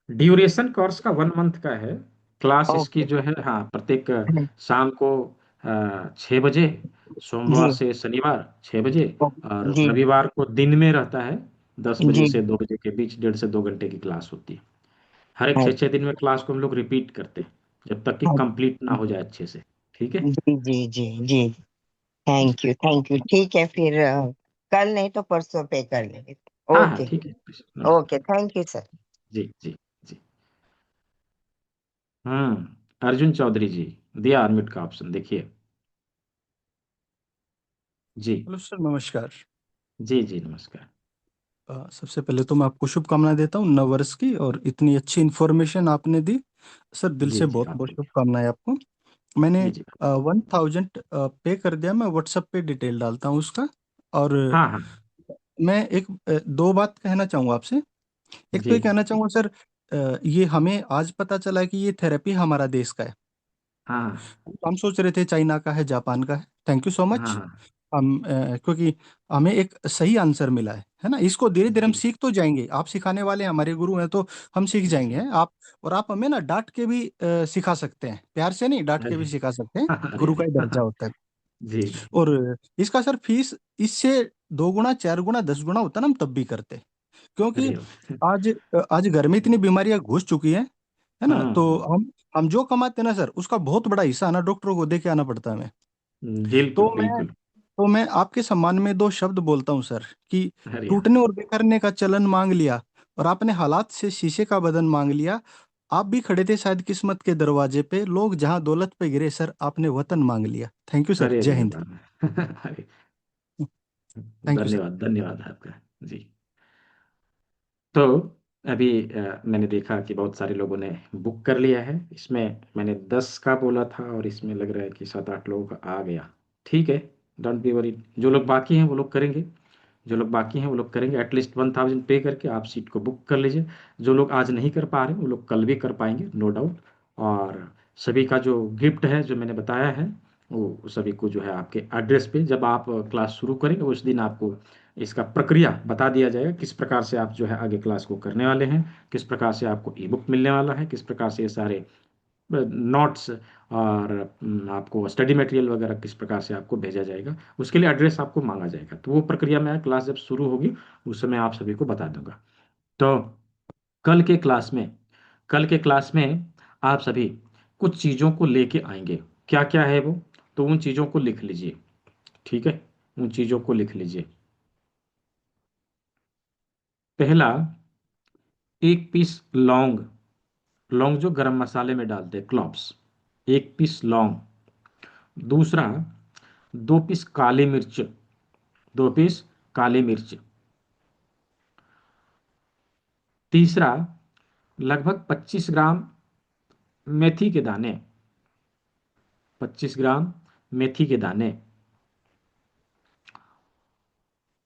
ड्यूरेशन कोर्स का 1 मंथ का है। क्लास इसकी ओके। जो है, हाँ, प्रत्येक शाम को 6 बजे, सोमवार जी। से शनिवार 6 बजे, और जी। रविवार को दिन में रहता है। 10 बजे जी। से 2 बजे के बीच 1.5 से 2 घंटे की क्लास होती है। हर एक 6 6 दिन में क्लास को हम लोग रिपीट करते हैं, जब तक कि अच्छा। कंप्लीट ना हो जाए अच्छे से। ठीक है। जी जी जी जी। जी। Thank you, thank you. ठीक है फिर, कल नहीं तो परसों पे कर लेंगे। हाँ हाँ, ओके। ठीक है, नमस्कार। Okay, thank you sir. जी जी जी। अर्जुन चौधरी जी, दिया अनम्यूट का ऑप्शन देखिए। जी हेलो सर, नमस्कार। जी जी, नमस्कार। सबसे पहले तो मैं आपको शुभकामनाएं देता हूँ नववर्ष की, और इतनी अच्छी इन्फॉर्मेशन आपने दी। सर, दिल जी से जी, बहुत बहुत आपको भी। शुभकामनाएं आपको। मैंने जी 1000 पे कर दिया। मैं व्हाट्सएप पे डिटेल डालता हूँ उसका। और हाँ हाँ मैं एक दो बात कहना चाहूँगा आपसे। एक तो जी ये कहना चाहूँगा सर, ये हमें आज पता चला कि ये थेरेपी हमारा देश का है। हाँ हम सोच रहे थे चाइना का है, जापान का है। थैंक यू सो हाँ मच। हाँ हम क्योंकि हमें एक सही आंसर मिला है ना। इसको धीरे धीरे हम जी सीख तो जाएंगे। आप सिखाने वाले हैं, हमारे गुरु हैं, तो हम सीख जाएंगे जी हैं आप। और आप हमें ना डांट के भी सिखा सकते हैं, प्यार से नहीं, डांट के अरे भी सिखा सकते हैं। अरे गुरु का अरे ही दर्जा होता है। जी जी और इसका सर फीस इससे 2 गुना, 4 गुना, 10 गुना होता ना, हम तब भी करते। क्योंकि अरे आज घर में इतनी बीमारियां घुस चुकी हैं, है ना। तो हम्म हम जो कमाते हैं ना सर, उसका बहुत बड़ा हिस्सा ना डॉक्टरों को दे के आना पड़ता है हमें। बिल्कुल तो मैं बिल्कुल तो मैं आपके सम्मान में 2 शब्द बोलता हूँ सर, कि अरे टूटने और बिखरने का चलन मांग लिया, और आपने हालात से शीशे का बदन मांग लिया। आप भी खड़े थे शायद किस्मत के दरवाजे पे, लोग जहां दौलत पे गिरे सर, आपने वतन मांग लिया। थैंक यू सर, अरे जय अरे हिंद। अरे थैंक यू सर। धन्यवाद धन्यवाद आपका जी। तो अभी मैंने देखा कि बहुत सारे लोगों ने बुक कर लिया है। इसमें मैंने 10 का बोला था और इसमें लग रहा है कि 7-8 लोगों का आ गया। ठीक है, डोंट बी वरी। जो लोग बाकी हैं वो लोग करेंगे, जो लोग बाकी हैं वो लोग करेंगे। एटलीस्ट 1000 पे करके आप सीट को बुक कर लीजिए। जो लोग आज नहीं कर पा रहे वो लोग कल भी कर पाएंगे, नो डाउट। और सभी का जो गिफ्ट है जो मैंने बताया है, वो सभी को जो है आपके एड्रेस पे, जब आप क्लास शुरू करेंगे उस दिन आपको इसका प्रक्रिया बता दिया जाएगा, किस प्रकार से आप जो है आगे क्लास को करने वाले हैं, किस प्रकार से आपको ई बुक मिलने वाला है, किस प्रकार से ये सारे नोट्स और आपको स्टडी मटेरियल वगैरह किस प्रकार से आपको भेजा जाएगा, उसके लिए एड्रेस आपको मांगा जाएगा। तो वो प्रक्रिया में क्लास जब शुरू होगी उस समय आप सभी को बता दूंगा। तो कल के क्लास में कल के क्लास में आप सभी कुछ चीज़ों को लेके आएंगे। क्या क्या है वो, तो उन चीज़ों को लिख लीजिए। ठीक है, उन चीज़ों को लिख लीजिए। पहला, 1 पीस लौंग। लौंग जो गरम मसाले में डालते हैं, क्लॉव्स, 1 पीस लौंग। दूसरा, 2 पीस काली मिर्च, 2 पीस काली मिर्च। तीसरा, लगभग 25 ग्राम मेथी के दाने, 25 ग्राम मेथी के दाने।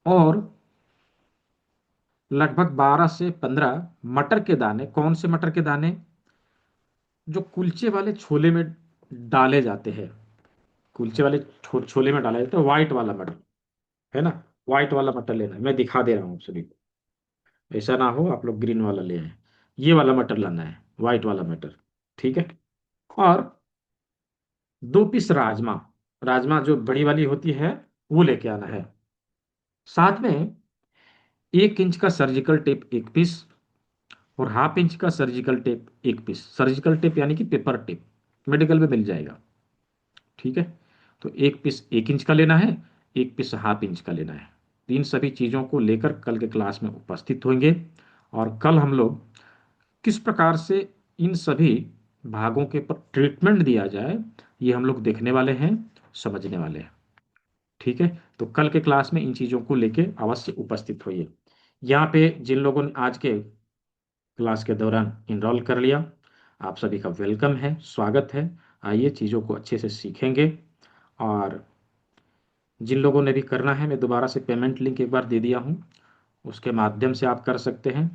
और लगभग 12 से 15 मटर के दाने। कौन से मटर के दाने, जो कुलचे वाले छोले में डाले जाते हैं, कुलचे वाले छोले में डाला जाता है, व्हाइट वाला मटर, है ना। व्हाइट वाला मटर लेना है, मैं दिखा दे रहा हूँ आप सभी को। ऐसा ना हो आप लोग ग्रीन वाला ले आए, ये वाला मटर लाना है, व्हाइट वाला मटर। ठीक है। और 2 पीस राजमा, राजमा जो बड़ी वाली होती है वो लेके आना है। साथ में 1 इंच का सर्जिकल टेप 1 पीस, और हाफ इंच का surgical tape 1 piece. Surgical tape यानी कि पेपर टेप, मेडिकल में मिल जाएगा। ठीक है। तो 1 पीस 1 इंच का लेना है, 1 पीस हाफ इंच का लेना है। इन सभी चीज़ों को लेकर कल के क्लास में उपस्थित होंगे। और कल हम लोग किस प्रकार से इन सभी भागों के ऊपर ट्रीटमेंट दिया जाए, ये हम लोग देखने वाले हैं, समझने वाले हैं। ठीक है। तो कल के क्लास में इन चीज़ों को लेके अवश्य उपस्थित होइए। यहाँ पे जिन लोगों ने आज के क्लास के दौरान इनरोल कर लिया, आप सभी का वेलकम है, स्वागत है। आइए चीज़ों को अच्छे से सीखेंगे। और जिन लोगों ने भी करना है, मैं दोबारा से पेमेंट लिंक एक बार दे दिया हूँ, उसके माध्यम से आप कर सकते हैं।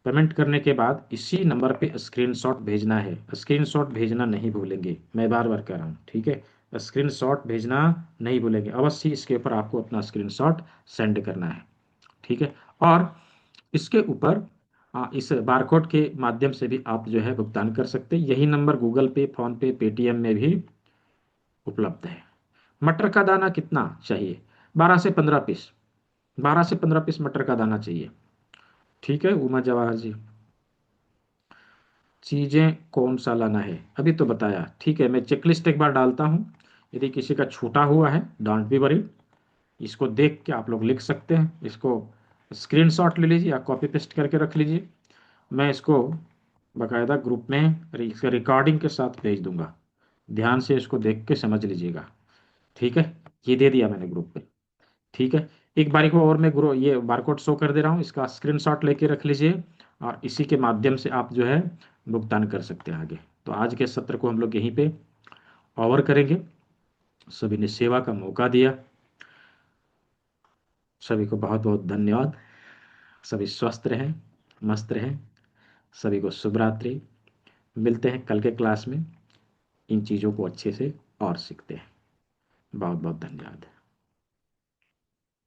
पेमेंट करने के बाद इसी नंबर पे स्क्रीनशॉट भेजना है। स्क्रीनशॉट भेजना नहीं भूलेंगे, मैं बार बार कह रहा हूँ। ठीक है, स्क्रीनशॉट भेजना नहीं भूलेंगे, अवश्य इसके ऊपर आपको अपना स्क्रीनशॉट सेंड करना है। ठीक है। और इसके ऊपर इस बारकोड के माध्यम से भी आप जो है भुगतान कर सकते हैं। यही नंबर गूगल पे, फोन पे, पेटीएम में भी उपलब्ध है। मटर का दाना कितना चाहिए, 12 से 15 पीस, 12 से 15 पीस मटर का दाना चाहिए। ठीक है उमा जवाहर जी। चीज़ें कौन सा लाना है अभी तो बताया। ठीक है, मैं चेकलिस्ट एक बार डालता हूँ, यदि किसी का छूटा हुआ है डोंट बी वरी। इसको देख के आप लोग लिख सकते हैं, इसको स्क्रीनशॉट ले लीजिए या कॉपी पेस्ट करके रख लीजिए। मैं इसको बाकायदा ग्रुप में इसके रिकॉर्डिंग के साथ भेज दूंगा, ध्यान से इसको देख के समझ लीजिएगा। ठीक है, ये दे दिया मैंने ग्रुप पे। ठीक है, एक बारी को और मैं ग्रो ये बारकोड शो कर दे रहा हूँ, इसका स्क्रीनशॉट लेके रख लीजिए और इसी के माध्यम से आप जो है भुगतान कर सकते हैं आगे। तो आज के सत्र को हम लोग यहीं पे ओवर करेंगे। सभी ने सेवा का मौका दिया। सभी को बहुत बहुत धन्यवाद। सभी स्वस्थ रहें, मस्त रहें। सभी को शुभ रात्रि। मिलते हैं कल के क्लास में। इन चीज़ों को अच्छे से और सीखते हैं। बहुत बहुत धन्यवाद।